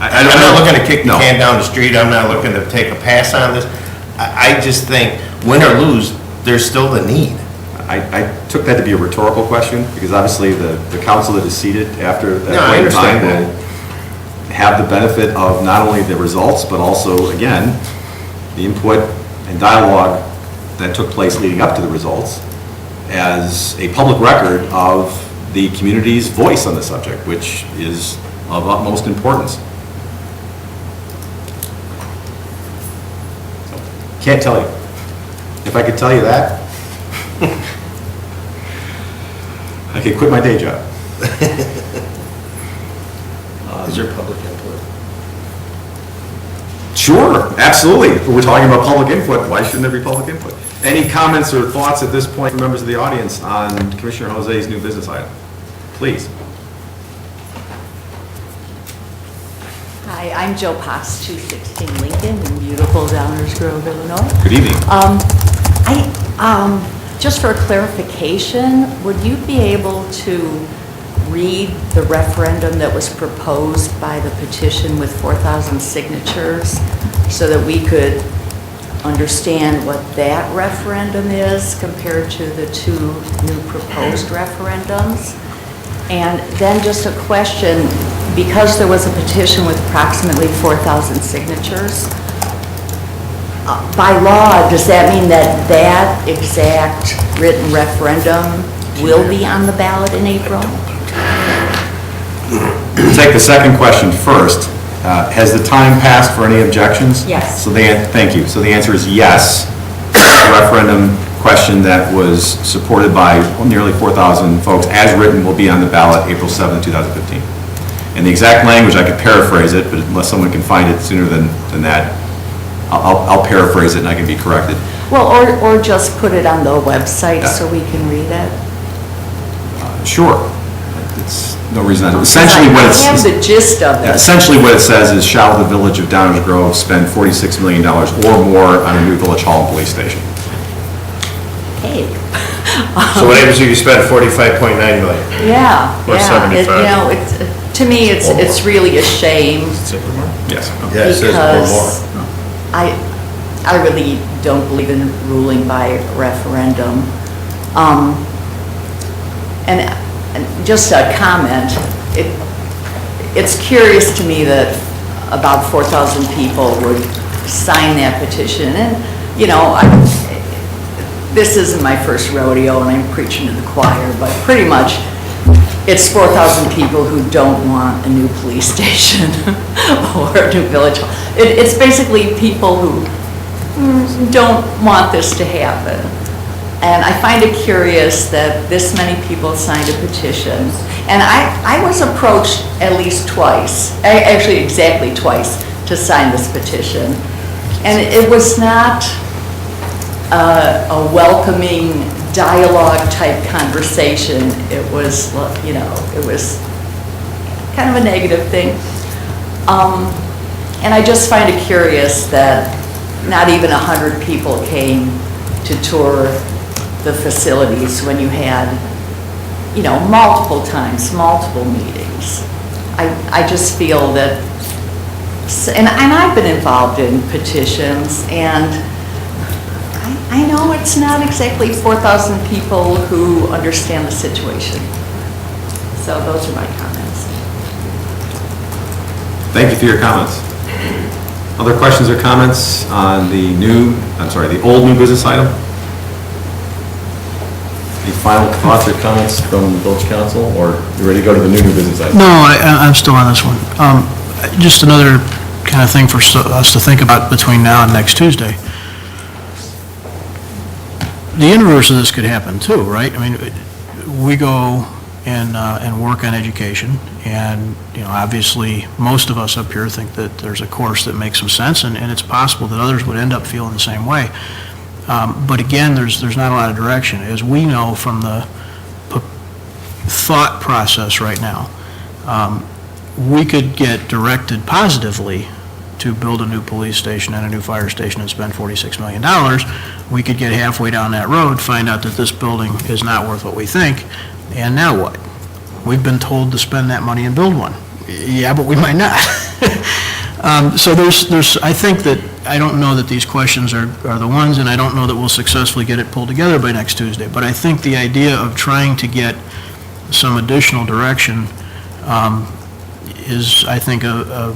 I'm not looking to kick the No. can down the street, I'm not looking to take a pass on this. I just think, win or lose, there's still the need. I took that to be a rhetorical question, because obviously the council that is seated after No, that I point in time understand will have the benefit of not only the results, but also, again, the input and dialogue that took place leading up to the results as a public record of the community's voice on the subject, which is of utmost importance. Can't tell you. If I could tell you that, I could quit my day job. Is there public input? Sure, absolutely. If we're talking about public input, why shouldn't there be public input? Any comments or thoughts at this point from members of the audience on Commissioner Jose's new business item? Please. Hi, I'm Joe Potts, 216 Lincoln in beautiful Downers Grove, Illinois. Good evening. Just for clarification, would you be able to read the referendum that was proposed by the petition with 4,000 signatures so that we could understand what that referendum is compared to the two new proposed referendums. And then just a question, because there was a petition with approximately 4,000 signatures, by law, does that mean that that exact written referendum will be on the ballot in April? Take the second question first. Has the time passed for any objections? Yes. Thank you. So the answer is yes. The referendum question that was supported by nearly 4,000 folks, as written, will be on the ballot April 7, 2015. And the exact language, I could paraphrase it, but unless someone can find it sooner than that, I'll paraphrase it and I can be corrected. Well, or just put it on the website so we can read it? Sure. It's no reason. Essentially, what I it's have the gist of it. essentially what it says is, shall the village of Downers Grove spend $46 million or more on a new village hall and police station? Hey. So what happens if you spend 45.9 million? Yeah, Or yeah. 75. You know, to me, it's really a shame Yes. Yeah, it says or because I really don't believe in ruling by referendum. And just a comment, it's curious to me that about 4,000 people would sign that petition. And, you know, this isn't my first rodeo and I'm preaching to the choir, but pretty much it's 4,000 people who don't want a new police station or a new village hall. It's basically people who don't want this to happen. And I find it curious that this many people signed a petition. And I was approached at least twice, actually exactly twice, to sign this petition. And it was not a welcoming dialogue type conversation. It was, you know, it was kind of a negative thing. And I just find it curious that not even 100 people came to tour the facilities when you had, you know, multiple times, multiple meetings. I just feel that, and I've been involved in petitions, and I know it's not exactly 4,000 people who understand the situation. So those are my comments. Thank you for your comments. Other questions or comments on the old new business item? Any final thoughts or comments from the village council, or you ready to go to the new business item? No, I'm still on this one. Just another kind of thing for us to think about between now and next Tuesday. The inverse of this could happen too, right? I mean, we go and work on education, and, you know, obviously, most of us up here think that there's a course that makes some sense, and it's possible that others would end up feeling the same way. But again, there's not a lot of direction. As we know from the thought process right now, we could get directed positively to build a new police station and a new fire station and spend $46 million. We could get halfway down that road, find out that this building is not worth what we think, and now what? We've been told to spend that money and build one. Yeah, but we might not. So I think that, I don't know that these questions are the ones, and I don't know that we'll successfully get it pulled together by next Tuesday, but I think the idea of trying to get some additional direction is, I think, a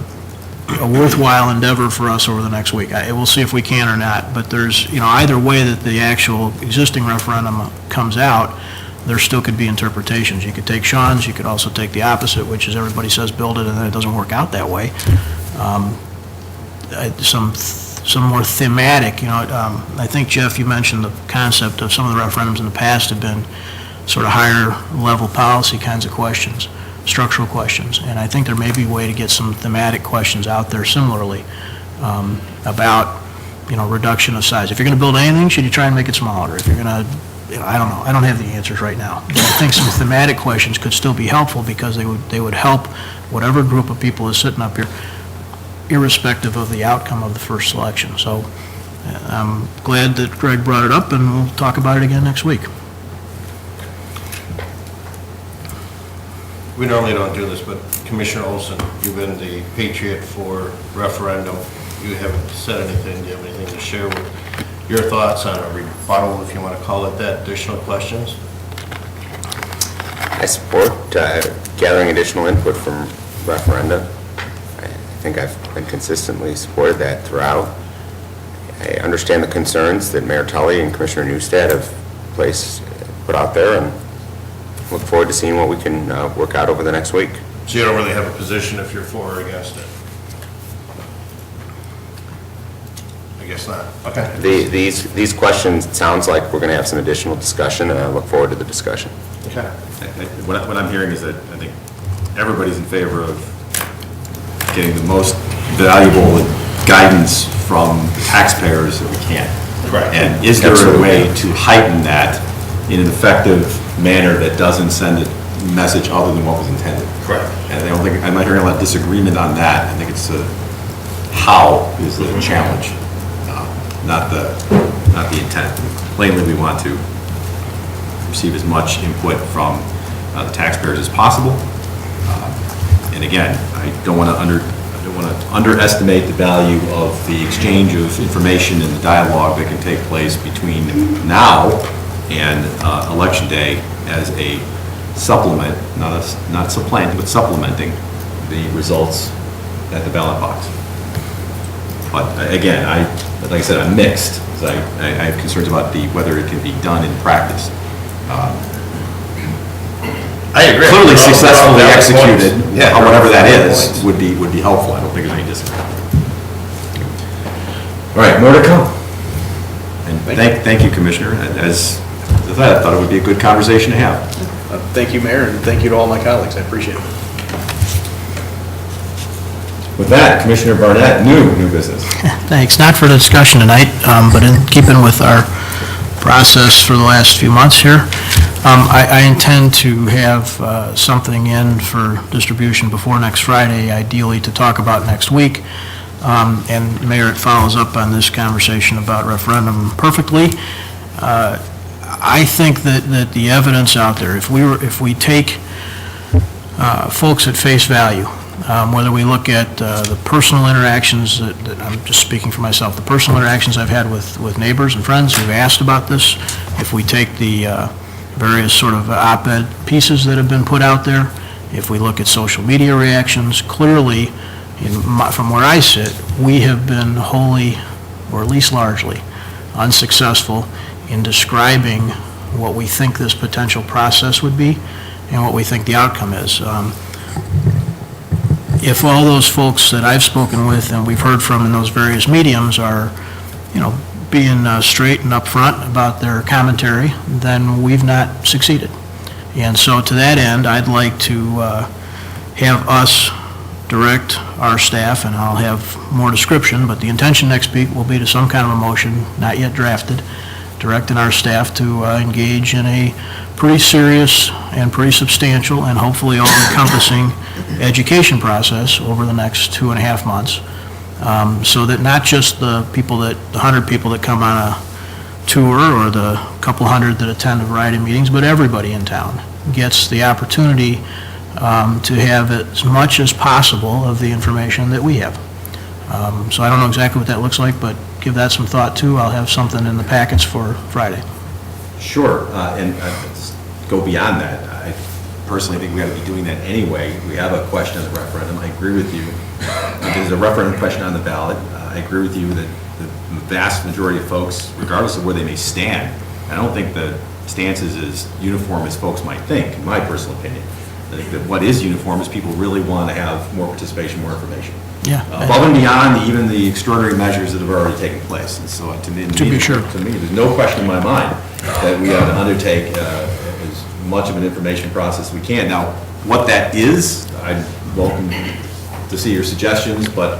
worthwhile endeavor for us over the next week. We'll see if we can or not, but there's, you know, either way that the actual existing referendum comes out, there still could be interpretations. You could take Sean's, you could also take the opposite, which is everybody says build it, and then it doesn't work out that way. Some more thematic, you know, I think, Jeff, you mentioned the concept of some of the referendums in the past have been sort of higher level policy kinds of questions, structural questions, and I think there may be a way to get some thematic questions out there similarly about, you know, reduction of size. If you're going to build anything, should you try and make it smaller? If you're going to, you know, I don't know. I don't have the answers right now. But I think some thematic questions could still be helpful because they would help whatever group of people is sitting up here, irrespective of the outcome of the first selection. So I'm glad that Greg brought it up, and we'll talk about it again next week. We normally don't do this, but Commissioner Olson, you've been the patriot for referendum. you haven't said anything. Do you have anything to share with your thoughts on a rebuttal, if you want to call it that, additional questions? I support gathering additional input from referenda. I think I've been consistently supported that throughout. I understand the concerns that Mayor Tully and Commissioner Newstead have put out there, and look forward to seeing what we can work out over the next week. So you don't really have a position if you're for or against it? I guess not. Okay. These questions, it sounds like we're going to have some additional discussion, and I look forward to the discussion. Okay. What I'm hearing is that I think everybody's in favor of getting the most valuable guidance from the taxpayers that we can. Correct. And is there a way to heighten that in an effective manner that doesn't send a message other than what was intended? Correct. And I don't think, I'm not hearing a lot of disagreement on that. I think it's how is the challenge, not the intent. Plainly, we want to receive as much input from the taxpayers as possible. And again, I don't want to underestimate the value of the exchange of information and the dialogue that can take place between now and Election Day as a supplement, not supplanting, but supplementing the results at the ballot box. But again, like I said, I'm mixed. I have concerns about whether it can be done in practice. I agree. Clearly successfully Valid executed, points. Yeah, however that valid is, points. would be helpful. I don't think there's any disagreement. All right, more to come. And thank you, Commissioner. As I thought it would be a good conversation to have. Thank you, Mayor, and thank you to all my colleagues. I appreciate it. With that, Commissioner Barnett, new business. Thanks. Not for the discussion tonight, but in keeping with our process for the last few months here, I intend to have something in for distribution before next Friday, ideally to talk about next week. And Mayor, it follows up on this conversation about referendum perfectly. I think that the evidence out there, if we take folks at face value, whether we look at the personal interactions that I'm just speaking for myself, the personal interactions I've had with neighbors and friends who've asked about this, if we take the various sort of op-ed pieces that have been put out there, if we look at social media reactions, clearly, from where I sit, we have been wholly, or at least largely, unsuccessful in describing what we think this potential process would be and what we think the outcome is. If all those folks that I've spoken with and we've heard from in those various mediums are, being straight and upfront about their commentary, then we've not succeeded. And so to that end, I'd like to have us direct our staff, and I'll have more description, but the intention next week will be to some kind of a motion, not yet drafted, directing our staff to engage in a pretty serious and pretty substantial and hopefully all-encompassing education process over the next 2.5 months, so that not just the 100 people that come on a tour or the couple hundred that attend a variety of meetings, but everybody in town gets the opportunity to have as much as possible of the information that we have. So I don't know exactly what that looks like, but give that some thought too. I'll have something in the packets for Friday. Sure, and go beyond that. I personally think we ought to be doing that anyway. We have a question on the referendum. I agree with you. There's a referendum question on the ballot. I agree with you that the vast majority of folks, regardless of where they may stand, I don't think the stance is as uniform as folks might think, in my personal opinion. I think that what is uniform is people really want to have more participation, more information. Yeah. Above and beyond even the extraordinary measures that have already taken place. And so to me, there's no question in my mind that we ought to undertake as much of an information process as we can. Now, what that is, I'm welcome to see your suggestions, but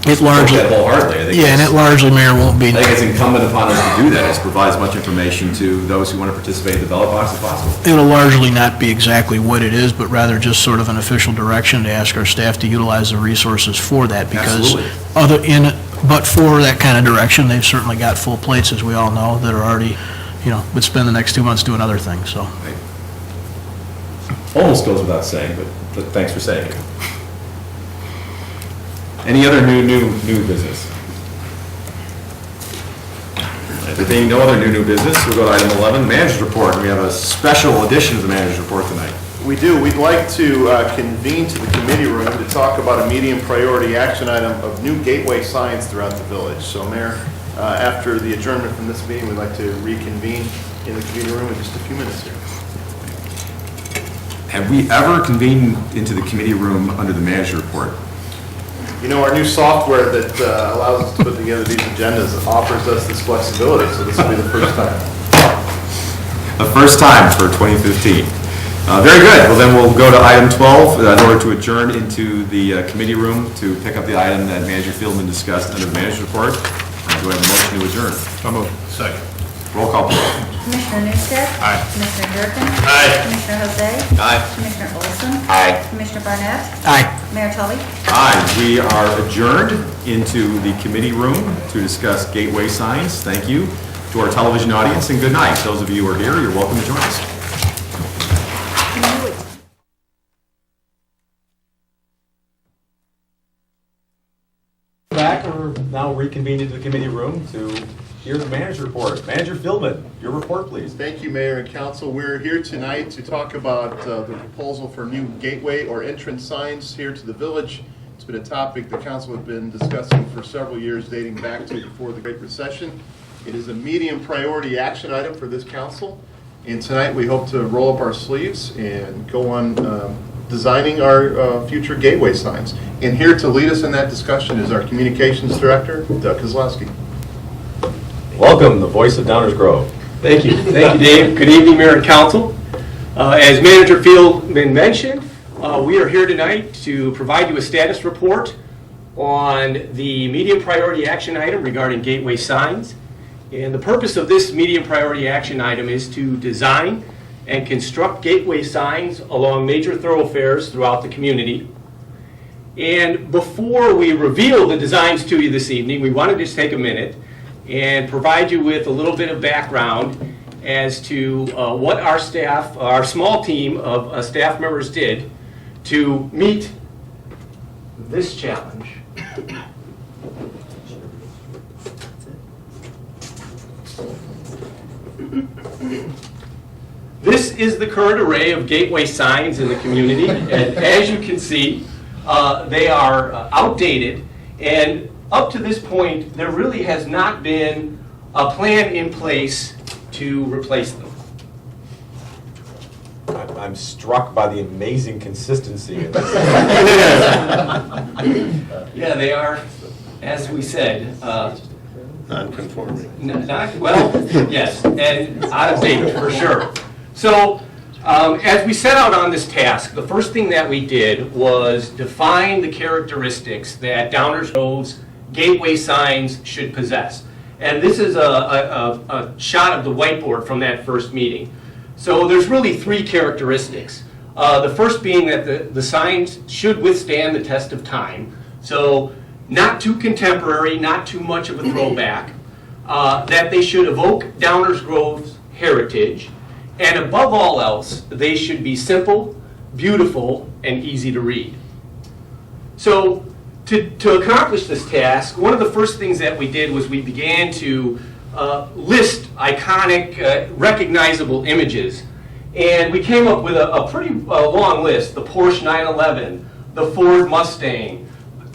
It largely, that wholeheartedly. I think yeah, and it largely, Mayor, won't be. I think it's incumbent upon us to do that, is provide as much information to those who want to participate in the ballot box as possible. It'll largely not be exactly what it is, but rather just sort of an official direction to ask our staff to utilize the resources for that. Because but for that kind of direction, they've certainly got full plates, as we all know, that are already, would spend the next 2 months doing other things, so. Right. Almost goes without saying, but thanks for saying it. Any other new business? There being no other new business, we'll go to item 11, manager's report. We have a special edition of the manager's report tonight. We do. We'd like to convene to the committee room to talk about a medium priority action item of new gateway signs throughout the village. So, Mayor, after the adjournment from this meeting, we'd like to reconvene in the committee room in just a few minutes here. Have we ever convened into the committee room under the manager's report? You know, our new software that allows us to put together these agendas offers us this flexibility, so this will be the first time. The first time for 2015. Very good. Well, then we'll go to item 12 in order to adjourn into the committee room to pick up the item that Manager Fieldman discussed under the manager's report. Do I have a motion to adjourn? So moved. Second. Roll call, please. Commissioner Newstead. Aye. Commissioner Durkin. Aye. Commissioner Jose. Aye. Commissioner Olson. Aye. Commissioner Barnett. Aye. Mayor Tully. Aye. We are adjourned into the committee room to discuss gateway signs. Thank you to our television audience, and good night. Those of you who are here, you're welcome to join us. Back, we're now reconvened into the committee room to hear the manager's report. Manager Fieldman, your report, please. Thank you, Mayor and Council. We're here tonight to talk about the proposal for new gateway or entrance signs here to the village. It's been a topic the council has been discussing for several years, dating back to before the Great Recession. It is a medium priority action item for this council. And tonight we hope to roll up our sleeves and go on designing our future gateway signs. And here to lead us in that discussion is our communications director, Doug Kozlowski. Welcome, the voice of Downers Grove. Thank you. Thank you, Dave. Good evening, Mayor and Council. As Manager Fieldman mentioned, we are here tonight to provide you a status report on the medium priority action item regarding gateway signs. And the purpose of this medium priority action item is to design and construct gateway signs along major thoroughfares throughout the community. And before we reveal the designs to you this evening, we want to just take a minute and provide you with a little bit of background as to what our staff, our small team of staff members did to meet this challenge. This is the current array of gateway signs in the community, and as you can see, they are outdated, and up to this point, there really has not been a plan in place to replace them. I'm struck by the amazing consistency in this. Yeah, they are, as we said, Non-conforming. well, yes, and out of date for sure. So, as we set out on this task, the first thing that we did was define the characteristics that Downers Grove's gateway signs should possess. And this is a shot of the whiteboard from that first meeting. So there's really three characteristics. The first being that the signs should withstand the test of time. So not too contemporary, not too much of a throwback. That they should evoke Downers Grove's heritage. And above all else, they should be simple, beautiful, and easy to read. So to accomplish this task, one of the first things that we did was we began to list iconic, recognizable images. And we came up with a pretty long list: the Porsche 911, the Ford Mustang,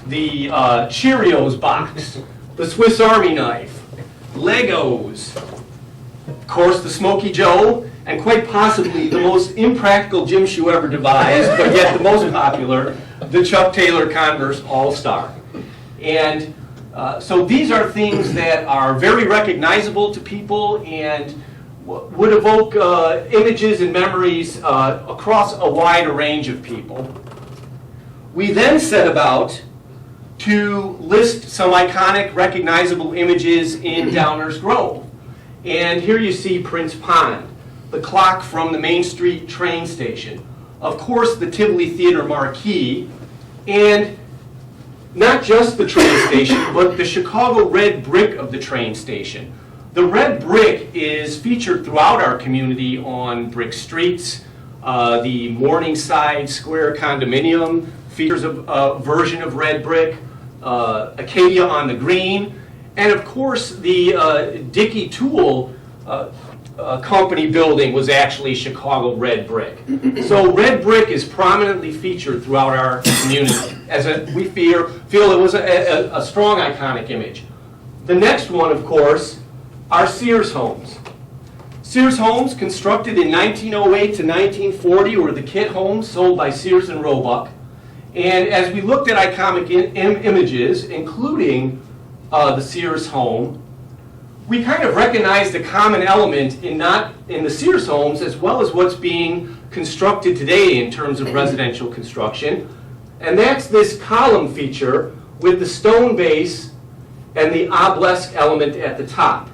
the Cheerios box, the Swiss Army knife, Legos, of course the Smokey Joe, and quite possibly the most impractical gym shoe ever devised, but yet the most popular, the Chuck Taylor Converse All-Star. And so these are things that are very recognizable to people and would evoke images and memories across a wide range of people. We then set about to list some iconic, recognizable images in Downers Grove. And here you see Prince Pond, the clock from the Main Street train station, of course the Tivoli Theater marquee, and not just the train station, but the Chicago red brick of the train station. The red brick is featured throughout our community on brick streets. The Morningside Square condominium features a version of red brick. Acadia on the Green, and of course, the Dickey Tool company building was actually Chicago red brick. So red brick is prominently featured throughout our community, as we feel it was a strong iconic image. The next one, of course, are Sears homes. Sears homes, constructed in 1908 to 1940, were the kit homes sold by Sears and Roebuck. And as we looked at iconic images, including the Sears home, we kind of recognized a common element in the Sears homes as well as what's being constructed today in terms of residential construction. And that's this column feature with the stone base and the obelisk element at the top.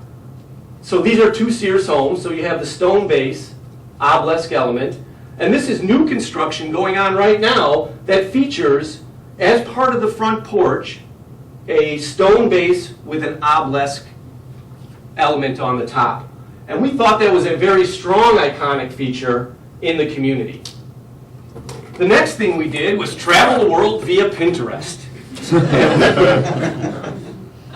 So these are two Sears homes. So you have the stone base, obelisk element, and this is new construction going on right now that features, as part of the front porch, a stone base with an obelisk element on the top. And we thought that was a very strong iconic feature in the community. The next thing we did was travel the world via Pinterest.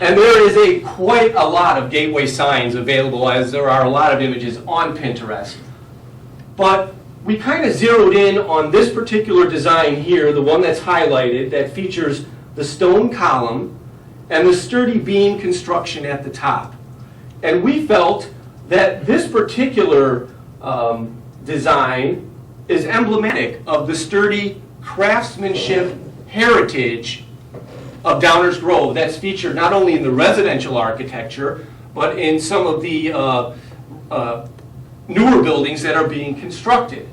And there is quite a lot of gateway signs available, as there are a lot of images on Pinterest. But we kind of zeroed in on this particular design here, the one that's highlighted, that features the stone column and the sturdy beam construction at the top. And we felt that this particular design is emblematic of the sturdy craftsmanship heritage of Downers Grove that's featured not only in the residential architecture, but in some of the newer buildings that are being constructed.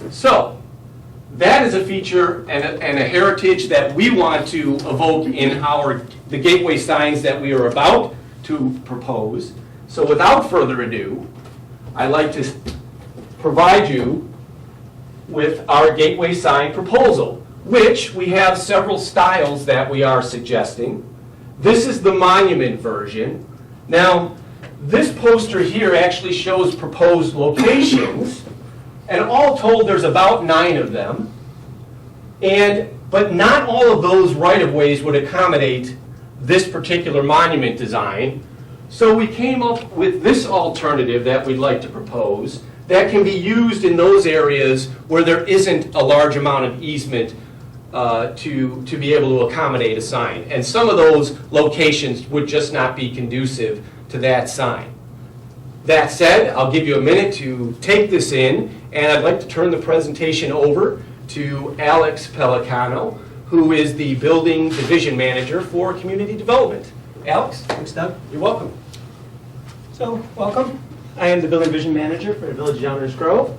So, that is a feature and a heritage that we want to evoke in the gateway signs that we are about to propose. So without further ado, I'd like to provide you with our gateway sign proposal, which we have several styles that we are suggesting. This is the monument version. Now, this poster here actually shows proposed locations, and all told there's about 9 of them. But not all of those right-of-ways would accommodate this particular monument design. So we came up with this alternative that we'd like to propose that can be used in those areas where there isn't a large amount of easement to be able to accommodate a sign. And some of those locations would just not be conducive to that sign. That said, I'll give you a minute to take this in, and I'd like to turn the presentation over to Alex Pellicano, who is the Building Division Manager for Community Development. Alex? Thanks, Doug. You're welcome. So, welcome. I am the Building Division Manager for the Village of Downers Grove.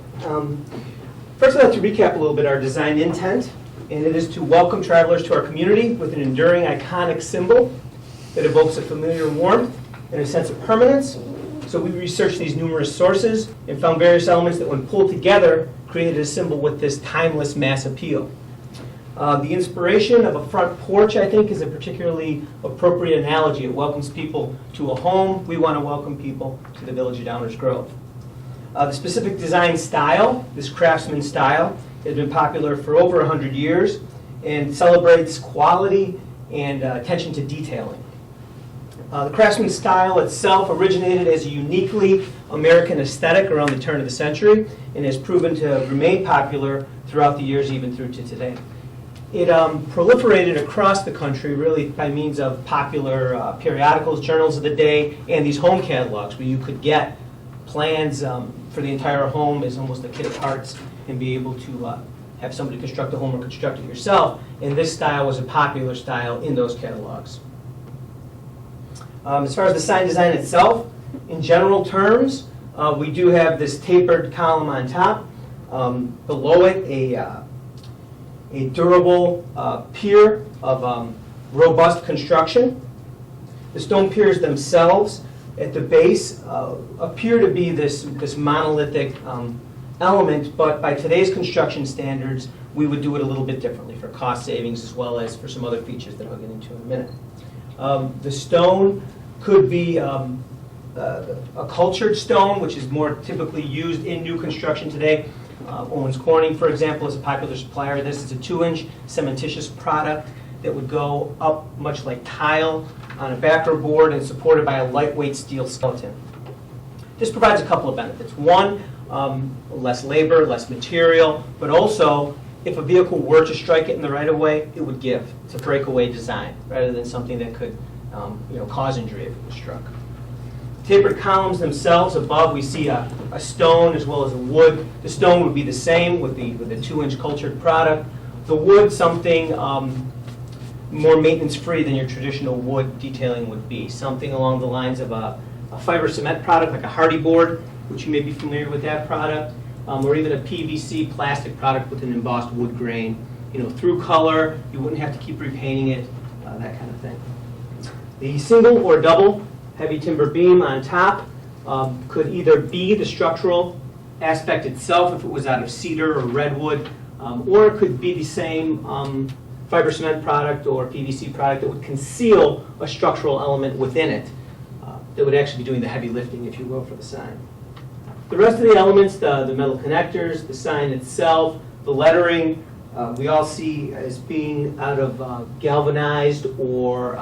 First, I'd like to recap a little bit our design intent, and it is to welcome travelers to our community with an enduring, iconic symbol that evokes a familiar warmth and a sense of permanence. So we researched these numerous sources and found various elements that, when pulled together, created a symbol with this timeless mass appeal. The inspiration of a front porch, I think, is a particularly appropriate analogy. It welcomes people to a home. We want to welcome people to the Village of Downers Grove. The specific design style, this craftsman style, has been popular for over 100 years and celebrates quality and attention to detailing. The craftsman style itself originated as a uniquely American aesthetic around the turn of the century and has proven to remain popular throughout the years, even through to today. It proliferated across the country really by means of popular periodicals, journals of the day, and these home catalogs where you could get plans for the entire home as almost a kit of parts and be able to have somebody construct a home or construct it yourself. And this style was a popular style in those catalogs. As far as the sign design itself, in general terms, we do have this tapered column on top. Below it, a durable pier of robust construction. The stone piers themselves at the base appear to be this monolithic element, but by today's construction standards, we would do it a little bit differently for cost savings as well as for some other features that I'll get into in a minute. The stone could be a cultured stone, which is more typically used in new construction today. Owens Corning, for example, is a popular supplier of this. It's a 2-inch cementitious product that would go up much like tile on a backer board and supported by a lightweight steel skeleton. This provides a couple of benefits. One, less labor, less material, but also if a vehicle were to strike it in the right-of-way, it would give. It's a breakaway design rather than something that could cause injury if it was struck. Tapered columns themselves, above we see a stone as well as a wood. The stone would be the same with the 2-inch cultured product. The wood, something more maintenance-free than your traditional wood detailing would be. Something along the lines of a fiber cement product like a Hardy board, which you may be familiar with that product, or even a PVC plastic product with an embossed wood grain. Through color, you wouldn't have to keep repainting it, that kind of thing. The single or double heavy timber beam on top could either be the structural aspect itself if it was out of cedar or redwood, or it could be the same fiber cement product or PVC product that would conceal a structural element within it that would actually be doing the heavy lifting, if you will, for the sign. The rest of the elements, the metal connectors, the sign itself, the lettering, we all see as being out of galvanized or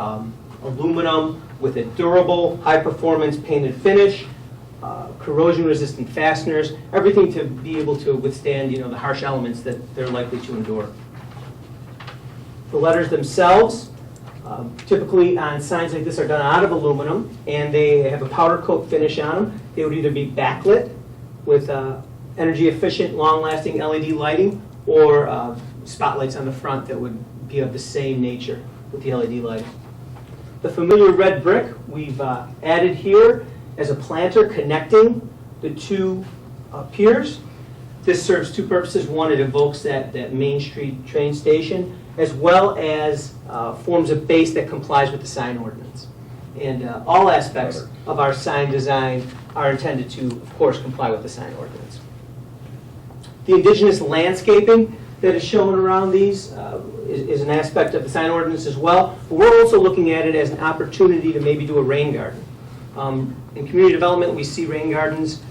aluminum with a durable, high-performance painted finish, corrosion-resistant fasteners, everything to be able to withstand, the harsh elements that they're likely to endure. The letters themselves, typically on signs like this, are done out of aluminum, and they have a powder coat finish on them. They would either be backlit with energy-efficient, long-lasting LED lighting, or spotlights on the front that would be of the same nature with the LED lighting. The familiar red brick we've added here as a planter connecting the two piers. This serves two purposes. One, it evokes that Main Street train station, as well as forms a base that complies with the sign ordinance. And all aspects of our sign design are intended to, of course, comply with the sign ordinance. The indigenous landscaping that is shown around these is an aspect of the sign ordinance as well. But we're also looking at it as an opportunity to maybe do a rain garden. In community development, we see rain gardens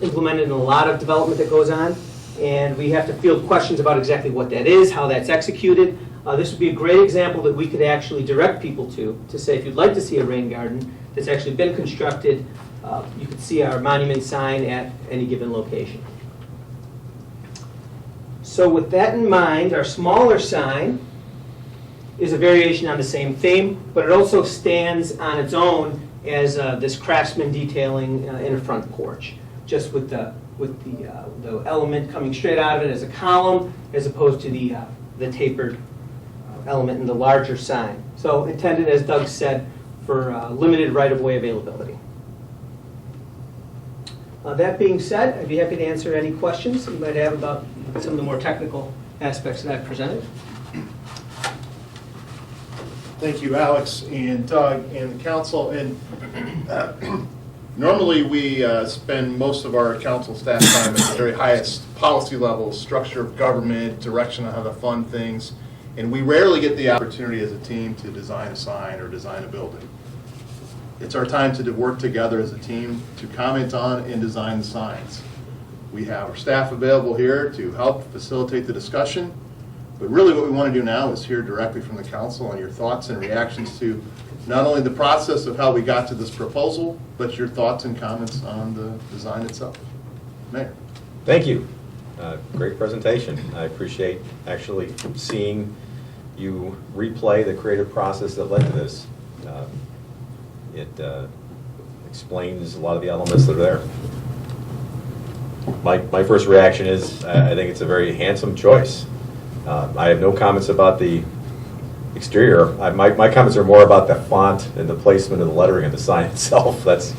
implemented in a lot of development that goes on, and we have to field questions about exactly what that is, how that's executed. This would be a great example that we could actually direct people to say, if you'd like to see a rain garden that's actually been constructed, you could see our monument sign at any given location. So with that in mind, our smaller sign is a variation on the same theme, but it also stands on its own as this craftsman detailing in a front porch, just with the element coming straight out of it as a column, as opposed to the tapered element in the larger sign. So intended, as Doug said, for limited right-of-way availability. That being said, I'd be happy to answer any questions you might have about some of the more technical aspects that I've presented. Thank you, Alex and Doug and the council. And normally we spend most of our council staff time at the very highest policy levels, structure of government, direction on how to fund things, and we rarely get the opportunity as a team to design a sign or design a building. It's our time to work together as a team to comment on and design the signs. We have our staff available here to help facilitate the discussion, but really what we want to do now is hear directly from the council on your thoughts and reactions to not only the process of how we got to this proposal, but your thoughts and comments on the design itself. Mayor. Thank you. Great presentation. I appreciate actually seeing you replay the creative process that led to this. It explains a lot of the elements that are there. My first reaction is I think it's a very handsome choice. I have no comments about the exterior. My comments are more about the font and the placement of the lettering of the sign itself. But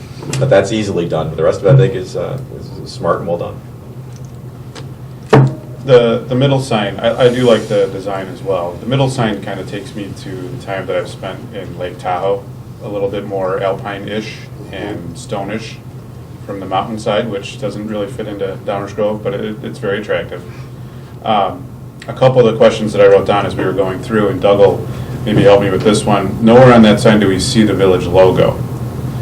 that's easily done. But the rest of it I think is smart and well done. The middle sign, I do like the design as well. The middle sign kind of takes me to the time that I've spent in Lake Tahoe, a little bit more alpine-ish and stone-ish from the mountainside, which doesn't really fit into Downers Grove, but it's very attractive. A couple of the questions that I wrote down as we were going through, and Doug will maybe help me with this one. Nowhere on that sign do we see the village logo.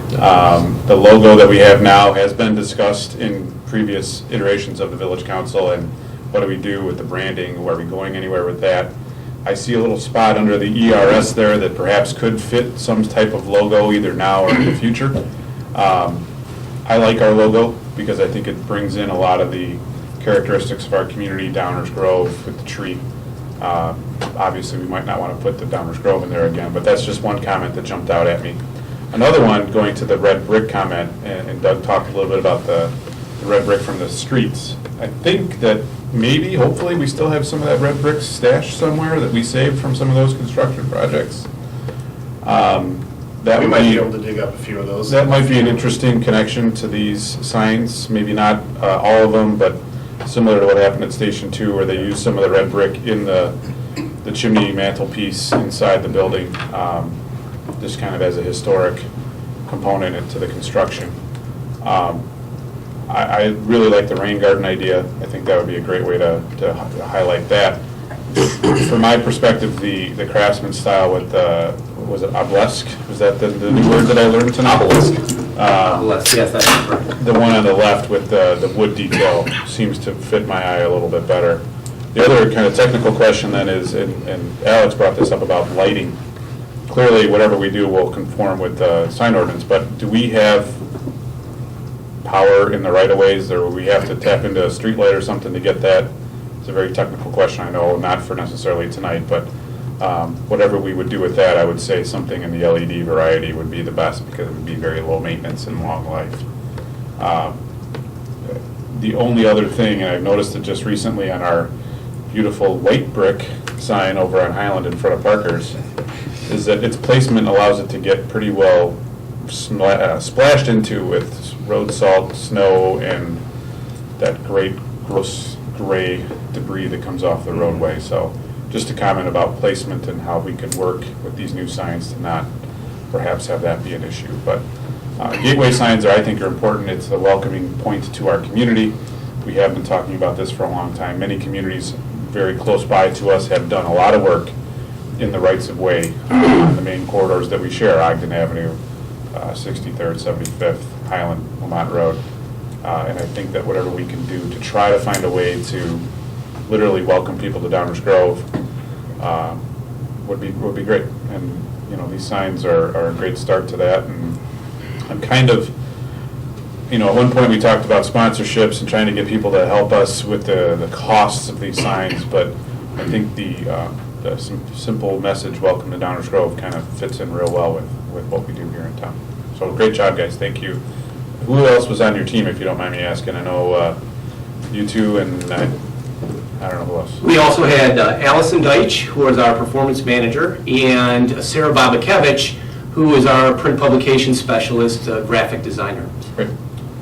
The logo that we have now has been discussed in previous iterations of the village council, and what do we do with the branding? Are we going anywhere with that? I see a little spot under the ERS there that perhaps could fit some type of logo either now or in the future. I like our logo because I think it brings in a lot of the characteristics of our community, Downers Grove with the tree. Obviously, we might not want to put the Downers Grove in there again, but that's just one comment that jumped out at me. Another one, going to the red brick comment, and Doug talked a little bit about the red brick from the streets. I think that maybe, hopefully, we still have some of that red brick stashed somewhere that we saved from some of those construction projects. That We would might be able to dig up a few of those. That might be an interesting connection to these signs, maybe not all of them, but similar to what happened at Station 2, where they used some of the red brick in the chimney mantelpiece inside the building, just kind of as a historic component to the construction. I really like the rain garden idea. I think that would be a great way to highlight that. From my perspective, the craftsman style with was it obelisk? Was that the new word that I learned tonight? Obelisk, yes, that's correct. The one on the left with the wood detail seems to fit my eye a little bit better. The other kind of technical question then is, and Alex brought this up about lighting. Clearly, whatever we do will conform with the sign ordinance, but do we have power in the right-of-ways, or we have to tap into a street light or something to get that? It's a very technical question, I know, not for necessarily tonight, but whatever we would do with that, I would say something in the LED variety would be the best, because it would be very low maintenance and long life. The only other thing, and I've noticed it just recently on our beautiful white brick sign over on Highland in front of Parker's, is that its placement allows it to get pretty well splashed into with road salt, snow, and that great gross gray debris that comes off the roadway. So just a comment about placement and how we could work with these new signs to not perhaps have that be an issue. But gateway signs, I think, are important. It's a welcoming point to our community. We have been talking about this for a long time. Many communities very close by to us have done a lot of work in the rights of way on the main corridors that we share, Ogden Avenue, 63rd, 75th, Highland, Lamont Road. And I think that whatever we can do to try to find a way to literally welcome people to Downers Grove would be great. And you know, these signs are a great start to that. And I'm kind of, you know, at one point we talked about sponsorships and trying to get people to help us with the costs of these signs, but I think the simple message, welcome to Downers Grove, kind of fits in real well with what we do here in town. So great job, guys. Thank you. Who else was on your team, if you don't mind me asking? I know you two, and I don't know who else. We also had Allison Deitch, who is our performance manager, and Sarah Babakevich, who is our print publication specialist, graphic designer. Great.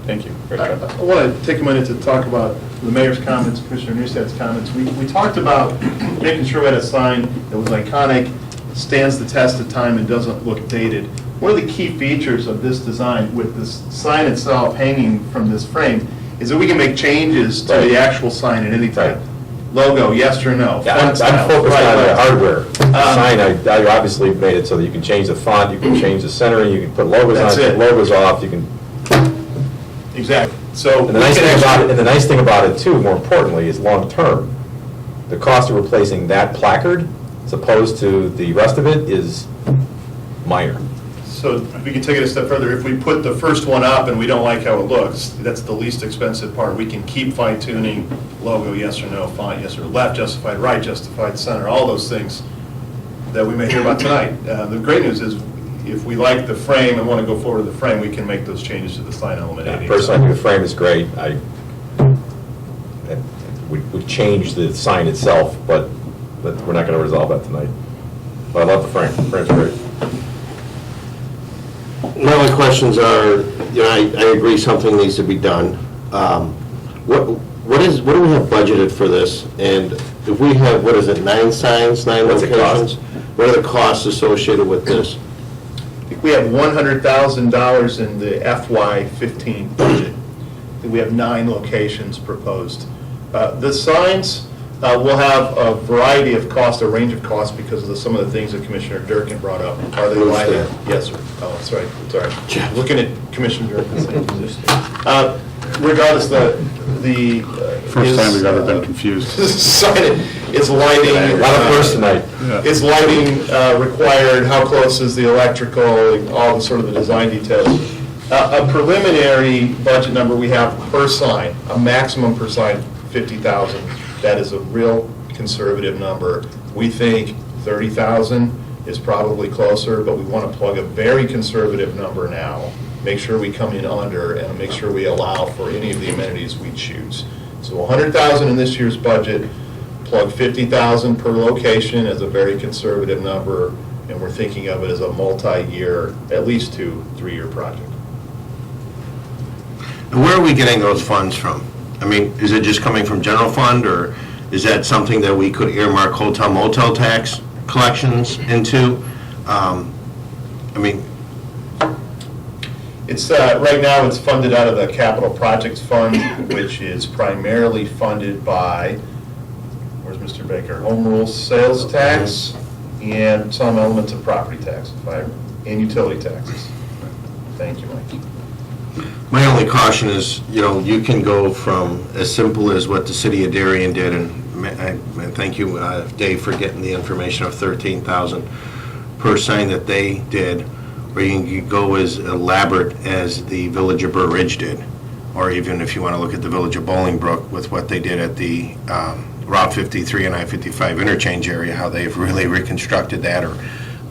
Thank you. Great job. I want to take a minute to talk about the mayor's comments, Commissioner Newstadt's comments. We talked about making sure we had a sign that was iconic, stands the test of time, and doesn't look dated. One of the key features of this design, with this sign itself hanging from this frame, is that we can make changes to the actual sign at any time. Logo, yes or no? Yeah, I'm focused on the hardware. The sign, I obviously made it so that you can change the font, you can change the centering, you can put logos on, take logos off, you can. Exactly. So and the nice thing about it too, more importantly, is long term. The cost of replacing that placard, as opposed to the rest of it, is minor. So we can take it a step further. If we put the first one up and we don't like how it looks, that's the least expensive part. We can keep fine tuning logo, yes or no, font, yes or left justified, right justified, center, all those things that we may hear about tonight. The great news is, if we like the frame and want to go forward with the frame, we can make those changes to the sign element. Personally, I think the frame is great. We change the sign itself, but we're not going to resolve that tonight. But I love the frame. The frame's great. My only questions are, you know, I agree something needs to be done. What do we have budgeted for this? And if we have, what is it, 9 signs, 9 locations? What are the costs associated with this? I think we have $100,000 in the FY15 budget. I think we have 9 locations proposed. The signs will have a variety of costs, a range of costs, because of some of the things that Commissioner Durkin brought up. Are they lighted? Yes, sir. Oh, that's right. Sorry. Looking at Commissioner Durkin's position. Regardless, the First time we've ever been confused. Sign Is lighting... A lot of firsts tonight. Is lighting required? How close is the electrical? All the sort of the design details. A preliminary budget number we have per sign, a maximum per sign, 50,000. That is a real conservative number. We think 30,000 is probably closer, but we want to plug a very conservative number now. Make sure we come in under and make sure we allow for any of the amenities we choose. So 100,000 in this year's budget, plug 50,000 per location as a very conservative number, and we're thinking of it as a multi-year, at least 2-3-year project. And where are we getting those funds from? I mean, is it just coming from general fund, or is that something that we could earmark hotel motel tax collections into? I mean, It's, right now, it's funded out of the Capital Projects Fund, which is primarily funded by, where's Mr. Baker? Home rule sales tax and some elements of property tax, and utility taxes. Thank you, Mike. my only caution is, you know, you can go from as simple as what the city of Darien did, and thank you, Dave, for getting the information of 13,000 per sign that they did, or you can go as elaborate as the Village of Burr Ridge did, or even if you want to look at the Village of Bolingbrook with what they did at the Route 53 and I-55 interchange area, how they've really reconstructed that, or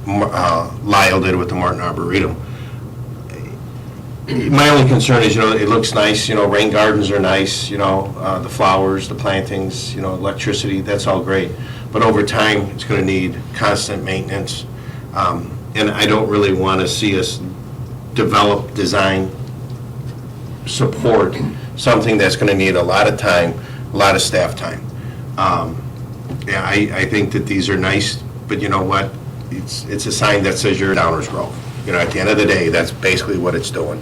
Lyle did with the Martin Arboretum. My only concern is, you know, it looks nice, you know, rain gardens are nice, you know, the flowers, the plantings, you know, electricity, that's all great. But over time, it's going to need constant maintenance. And I don't really want to see us develop, design, support something that's going to need a lot of time, a lot of staff time. Yeah, I think that these are nice, but you know what? It's a sign that says you're Downers Grove. You know, at the end of the day, that's basically what it's doing.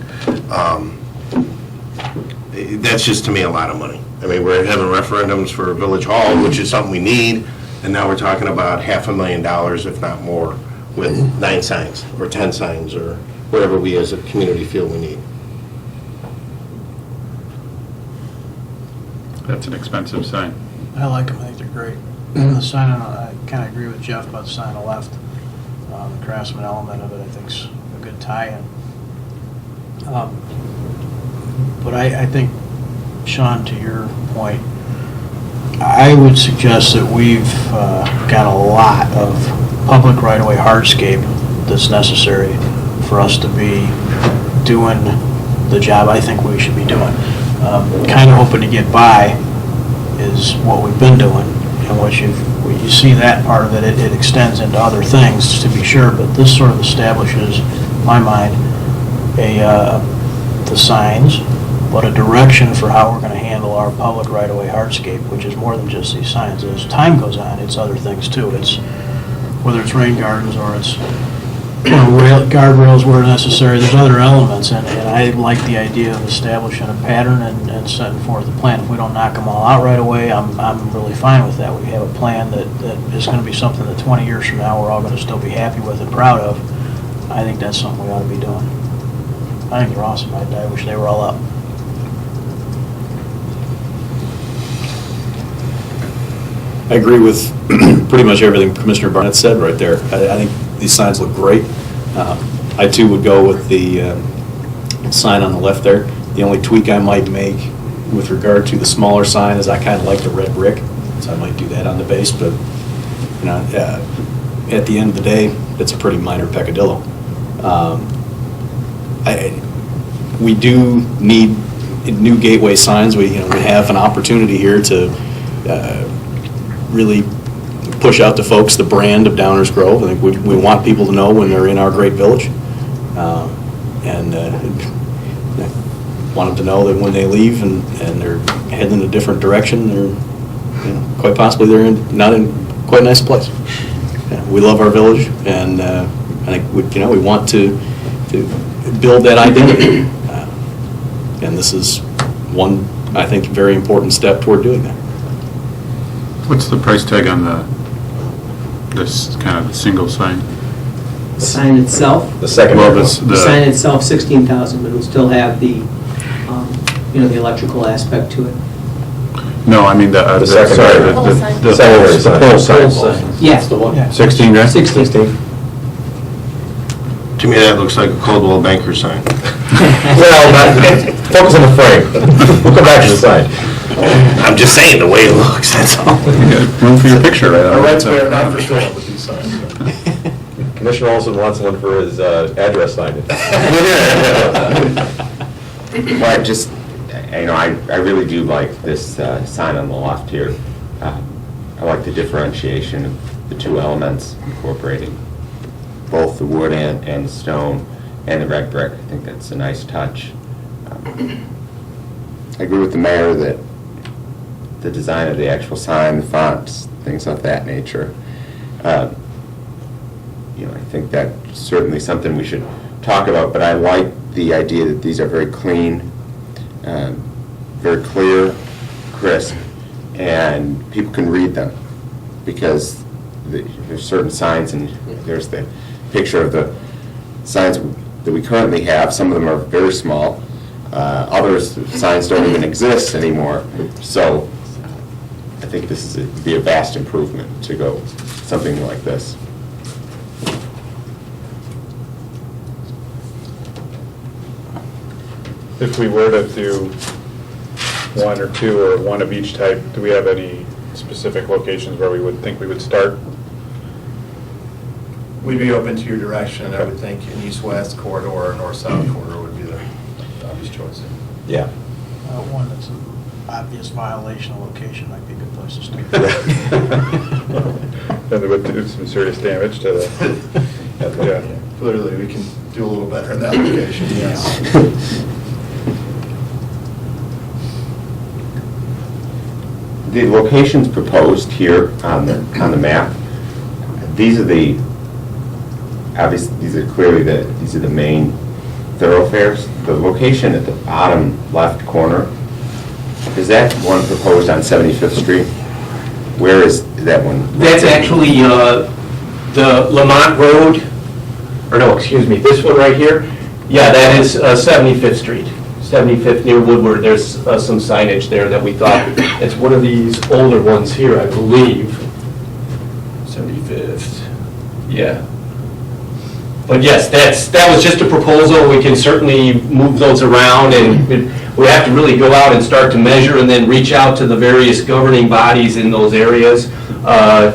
That's just, to me, a lot of money. I mean, we're having referendums for Village Hall, which is something we need, and now we're talking about $500,000, if not more, with 9 signs, or 10 signs, or whatever we as a community feel we need. That's an expensive sign. I like them, I think they're great. The sign, I kind of agree with Jeff about the sign on the left. The Craftsman element of it, I think, is a good tie-in. But I think, Sean, to your point, I would suggest that we've got a lot of public right-of-way hardscape that's necessary for us to be doing the job I think we should be doing. Kind of hoping to get by is what we've been doing, and what you see that part of it, it extends into other things, to be sure, but this sort of establishes, in my mind, the signs, but a direction for how we're going to handle our public right-of-way hardscape, which is more than just these signs. As time goes on, it's other things too. It's whether it's rain gardens or it's guardrails where necessary. There's other elements, and I like the idea of establishing a pattern and setting forth a plan. If we don't knock them all out right away, I'm really fine with that. We have a plan that is going to be something that 20 years from now we're all going to still be happy with and proud of. I think that's something we ought to be doing. I think they're awesome. I wish they were all up. I agree with pretty much everything Commissioner Barnett said right there. I think these signs look great. I too would go with the sign on the left there. The only tweak I might make with regard to the smaller sign is I kind of like the red brick, so I might do that on the base, but you know, at the end of the day, it's a pretty minor peccadillo. We do need new gateway signs. We have an opportunity here to really push out to folks the brand of Downers Grove. I think we want people to know when they're in our great village, and want them to know that when they leave and they're heading in a different direction, they're quite possibly not in quite a nice place. We love our village, and I think we want to build that identity, and this is one, I think, very important step toward doing that. What's the price tag on this kind of single sign? The sign itself? The second Well, one. The sign itself, $16,000, but it'll still have the, the electrical aspect to it. No, I mean the second- sorry, the Secondary sign. pole sign. Yes, the one. 16 grand? 16. To me, that looks like a Coldwell Banker sign. Well, focus on the frame. We'll come back to the sign. I'm just saying, the way it looks, that's all. Room for your picture right Our on rights it. are not for sale with these signs. Commissioner Olson wants one for his address sign. Well, I just, I really do like this sign on the left here. I like the differentiation of the two elements, incorporating both the wood and the stone and the red brick. I think that's a nice touch. I agree with the mayor that the design of the actual sign, the fonts, things of that nature, I think that's certainly something we should talk about, but I like the idea that these are very clean, very clear, crisp, and people can read them, because there's certain signs, and there's the picture of the signs that we currently have. Some of them are very small. Others, signs don't even exist anymore. So I think this would be a vast improvement to go something like this. If we were to do one or two or one of each type, do we have any specific locations where we would think we would start? We'd be open to your direction, I would think an east-west corridor or north-south corridor would be the obvious choice. Yeah. One that's an obvious violation of location might be a good place to start. Then it would do some serious damage to the, yeah. Clearly, we can do a little better in that location, yes. The locations proposed here on the map, these are the, obviously, these are the main thoroughfares. The location at the bottom left corner, is that one proposed on 75th Street? Where is that one? That's actually the Lamont Road, or no, excuse me, this one right here. Yeah, that is 75th Street, 75th near Woodward. There's some signage there that we thought, it's one of these older ones here, I believe. 75th, yeah. But yes, that was just a proposal. We can certainly move those around, and we have to really go out and start to measure and then reach out to the various governing bodies in those areas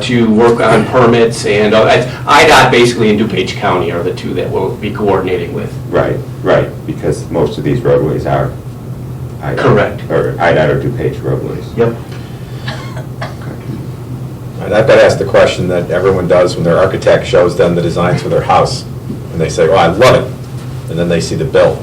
to work on permits. And IDOT basically and DuPage County are the two that we'll be coordinating with. Right, because most of these roadways are IDOT. Correct. Or IDOT or DuPage roadways. Yep. I've got to ask the question that everyone does when their architect shows them the designs for their house, and they say, "Oh, I love it," and then they see the bill,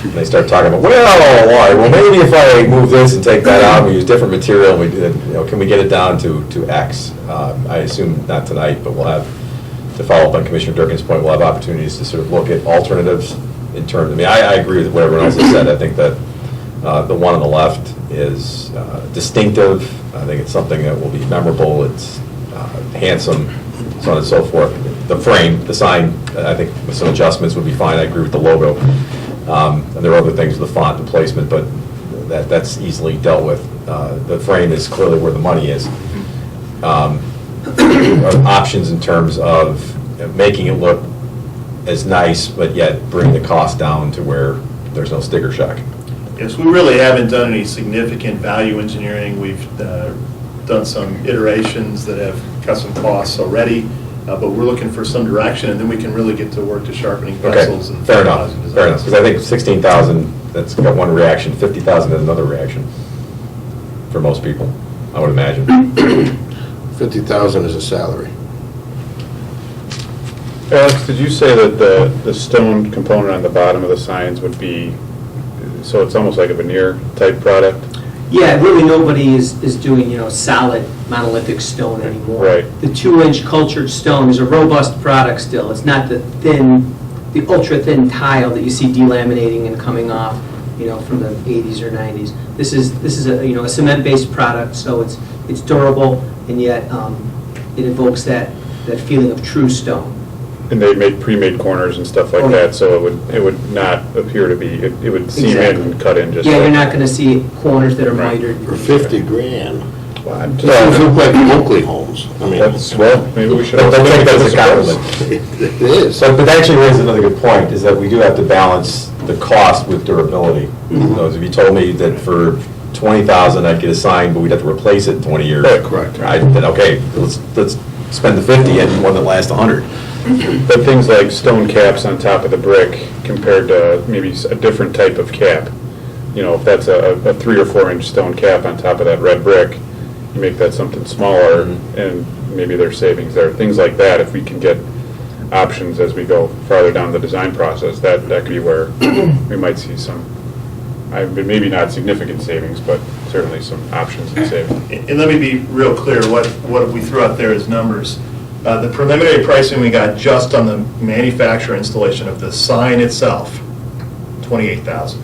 and they start talking about, well, maybe if I move this and take that out, we use different material, we did, can we get it down to X? I assume not tonight, but we'll have, to follow up on Commissioner Durkin's point, we'll have opportunities to sort of look at alternatives in terms, I agree with what everyone else has said. I think that the one on the left is distinctive. I think it's something that will be memorable. It's handsome, so on and so forth. The frame, the sign, I think with some adjustments would be fine. I agree with the logo. And there are other things with the font and placement, but that's easily dealt with. The frame is clearly where the money is. Options in terms of making it look as nice, but yet bring the cost down to where there's no sticker shock. Yes, we really haven't done any significant value engineering. We've done some iterations that have cut some costs already, but we're looking for some direction, and then we can really get to work to sharpening pencils. Okay, fair enough, because I think 16,000, that's got one reaction, 50,000 is another reaction for most people, I would imagine. 50,000 is a salary. Alex, did you say that the stone component on the bottom of the signs would be, so it's almost like a veneer type product? Yeah, really nobody is doing, solid monolithic stone anymore. Right. The 2-inch cultured stone is a robust product still. It's not the ultra-thin tile that you see delaminating and coming off, from the 80s or 90s. This is a cement-based product, so it's durable, and yet it evokes that feeling of true stone. And they make pre-made corners and stuff like that, so it would not appear to be, it would seam in and cut in just Yeah, like. you're not going to see corners that are mitered. For 50 grand. Well, I'm Those just- look like Oakley homes. I mean, That's, well, maybe we should But also I think make that's a that a compliment. it is. But that actually raises another good point, is that we do have to balance the cost with durability. So if you told me that for $20,000 I'd get a sign, but we'd have to replace it in 20 years. Correct. Then, okay, let's spend the 50 and one that lasts 100. But things like stone caps on top of the brick compared to maybe a different type of cap. You know, if that's a 3 or 4 inch stone cap on top of that red brick, you make that something smaller and maybe there's savings there. Things like that, if we can get options as we go farther down the design process, that could be where we might see some, maybe not significant savings, but certainly some options in savings. And let me be real clear, what we threw out there as numbers. The preliminary pricing we got just on the manufacturer installation of the sign itself, $28,000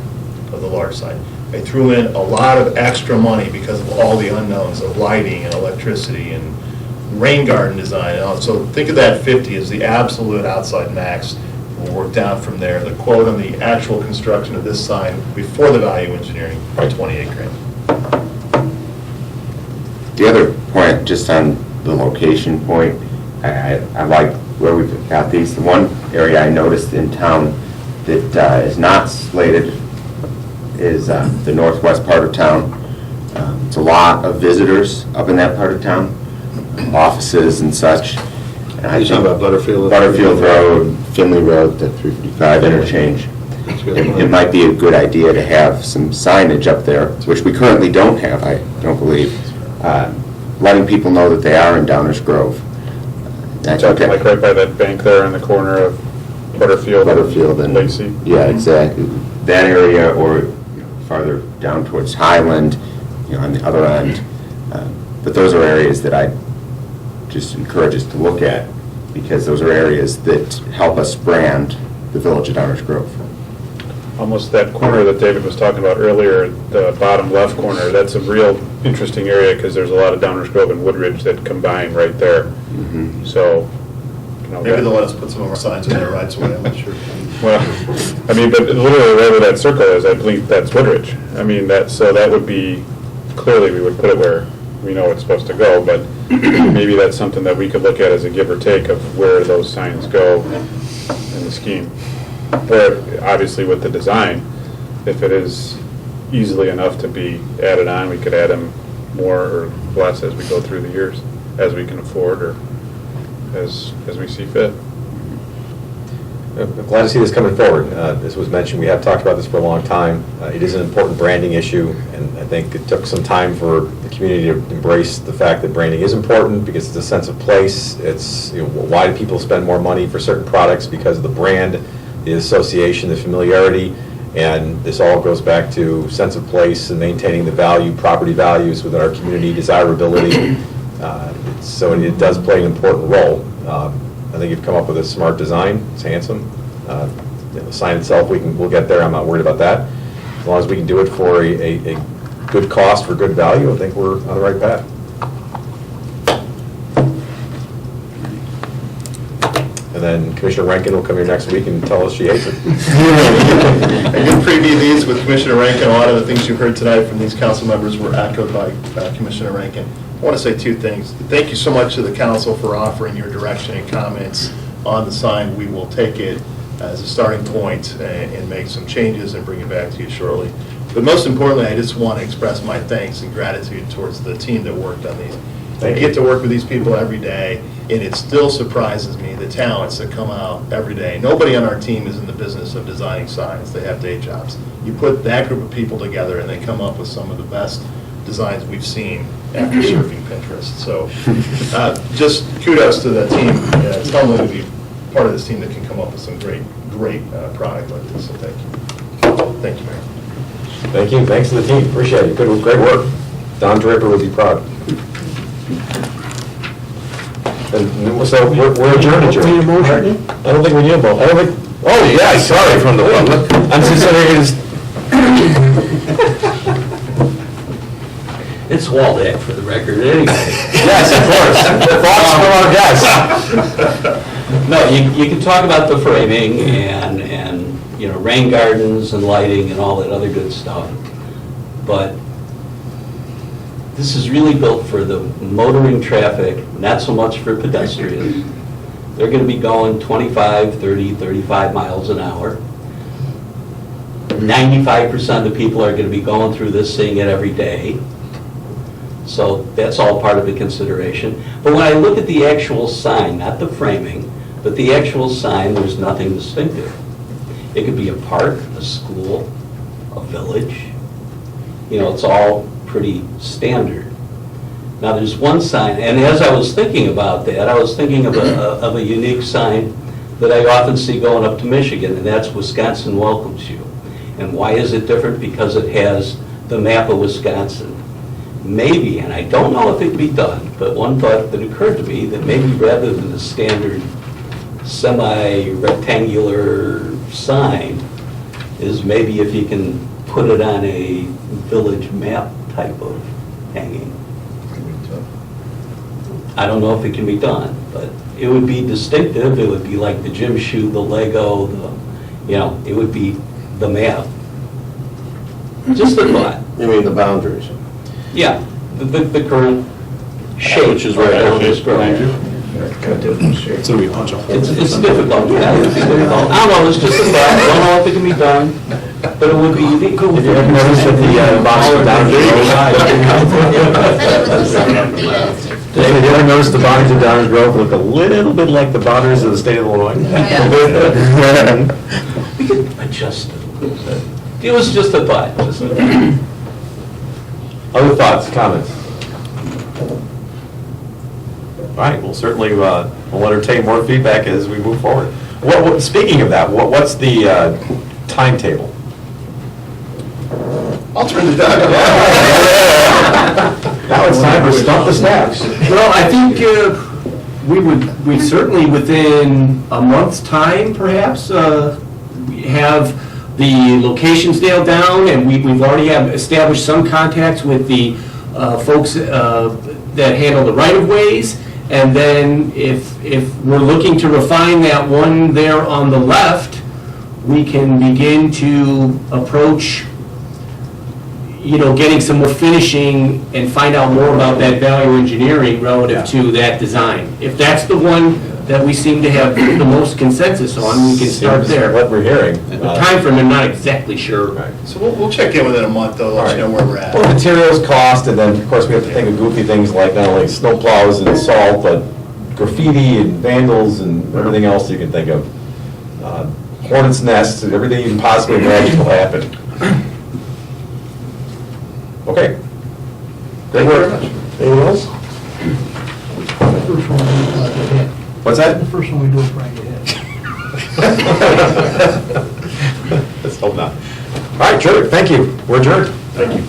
of the large sign. I threw in a lot of extra money because of all the unknowns of lighting and electricity and rain garden design and all. So think of that 50 as the absolute outside max. We'll work down from there. The quote on the actual construction of this sign before the value engineering, 28 grand. The other point, just on the location point, I like where we've got these. The one area I noticed in town that is not slated is the northwest part of town. It's a lot of visitors up in that part of town, offices and such. And I You talking think about Butterfield? Butterfield Road, Finley Road, the 355 interchange. It might be a good idea to have some signage up there, which we currently don't have, I don't believe, letting people know that they are in Downers Grove. That's Talking okay. like right by that bank there in the corner of Butterfield and Lacey. Yeah, exactly. That area or farther down towards Highland, on the other end. But those are areas that I just encourage us to look at because those are areas that help us brand the village of Downers Grove. Almost that corner that David was talking about earlier, the bottom left corner, that's a real interesting area because there's a lot of Downers Grove and Woodridge that combine right there. So, Maybe they'll let us put some of our signs in there right away, I'm not sure. well, I mean, but literally wherever that circle is, I believe that's Woodridge. I mean, so that would be, clearly we would put it where we know it's supposed to go, but maybe that's something that we could look at as a give or take of where those signs go in the scheme. Or obviously with the design, if it is easily enough to be added on, we could add them more or less as we go through the years, as we can afford or as we see fit. I'm glad to see this coming forward. As was mentioned, we have talked about this for a long time. It is an important branding issue, and I think it took some time for the community to embrace the fact that branding is important because it's a sense of place. It's, why do people spend more money for certain products? Because of the brand, the association, the familiarity, and this all goes back to sense of place and maintaining the value, property values within our community, desirability. So it does play an important role. I think you've come up with a smart design. It's handsome. The sign itself, we'll get there. I'm not worried about that. As long as we can do it for a good cost for good value, I think we're on the right path. And then Commissioner Rankin will come here next week and tell us she hates it. I did preview these with Commissioner Rankin. A lot of the things you heard tonight from these council members were echoed by Commissioner Rankin. I want to say two things. Thank you so much to the council for offering your direction and comments on the sign. We will take it as a starting point and make some changes and bring it back to you shortly. But most importantly, I just want to express my thanks and gratitude towards the team that worked on these. I get to work with these people every day, and it still surprises me, the talents that come out every day. Nobody on our team is in the business of designing signs. They have day jobs. You put that group of people together, and they come up with some of the best designs we've seen after surfing Pinterest. So just kudos to that team. It's humbling to be part of this team that can come up with some great product like this. So thank you. Thank you, Mayor. Thank you. Thanks to the team. Appreciate it. Good, great work. Don Draper would be proud. And so we're adjourned. I don't think we need a vote. Oh, yeah, sorry, from the public. I'm just saying It's Waldeck for the record, anyway. Yes, of course. Thoughts from our guests. No, you can talk about the framing and, you know, rain gardens and lighting and all that other good stuff, but this is really built for the motoring traffic, not so much for pedestrians. They're going to be going 25, 30, 35 miles an hour. 95% of the people are going to be going through this, seeing it every day. So that's all part of the consideration. But when I look at the actual sign, not the framing, but the actual sign, there's nothing distinctive. It could be a park, a school, a village. You know, it's all pretty standard. Now, there's one sign, and as I was thinking about that, I was thinking of a unique sign that I often see going up to Michigan, and that's Wisconsin welcomes you. And why is it different? Because it has the map of Wisconsin. Maybe, and I don't know if it can be done, but one thought that occurred to me, that maybe rather than the standard semi-rectangular sign, is maybe if you can put it on a village map type of hanging. I don't know if it can be done, but it would be distinctive. It would be like the gym shoe, the Lego, you know, it would be the map. Just a thought. You mean the boundaries? Yeah, the current shape. Which is right around here. this grove. It's going to be a bunch of holes. It's difficult, yeah, it's difficult. I don't know, it's just a thought, I don't know if it can be done, but it would be cool. Have you ever noticed that the boundaries Have you ever noticed the boundaries of Downers Grove look a little bit like the boundaries of the state of Illinois? We could adjust it. It was just a thought. Just a thought. Other thoughts, comments? All right, well, certainly we'll entertain more feedback as we move forward. Speaking of that, what's the timetable? I'll turn it down. Now it's time for Stump the Staff. Well, I think we'd certainly, within a month's time, perhaps, have the locations nailed down, and we've already have established some contacts with the folks that handle the right-of-ways, and then if we're looking to refine that one there on the left, we can begin to approach, you know, getting some more finishing and find out more about that value engineering relative to that design. If that's the one that we seem to have the most consensus on, we can start there. What we're hearing. The timeframe, I'm not exactly sure. So we'll check in within a month, though, let you know where we're at. Well, materials cost, and then, of course, we have to think of goofy things like not only snow plows and salt, but graffiti and vandals and everything else you can think of. Hornets' nests, and everything you can possibly imagine will happen. Okay. Great work. Anyone else? What's that? The first one we do is right ahead. Let's hope not. All right, sure, thank you. We're adjourned. Thank you.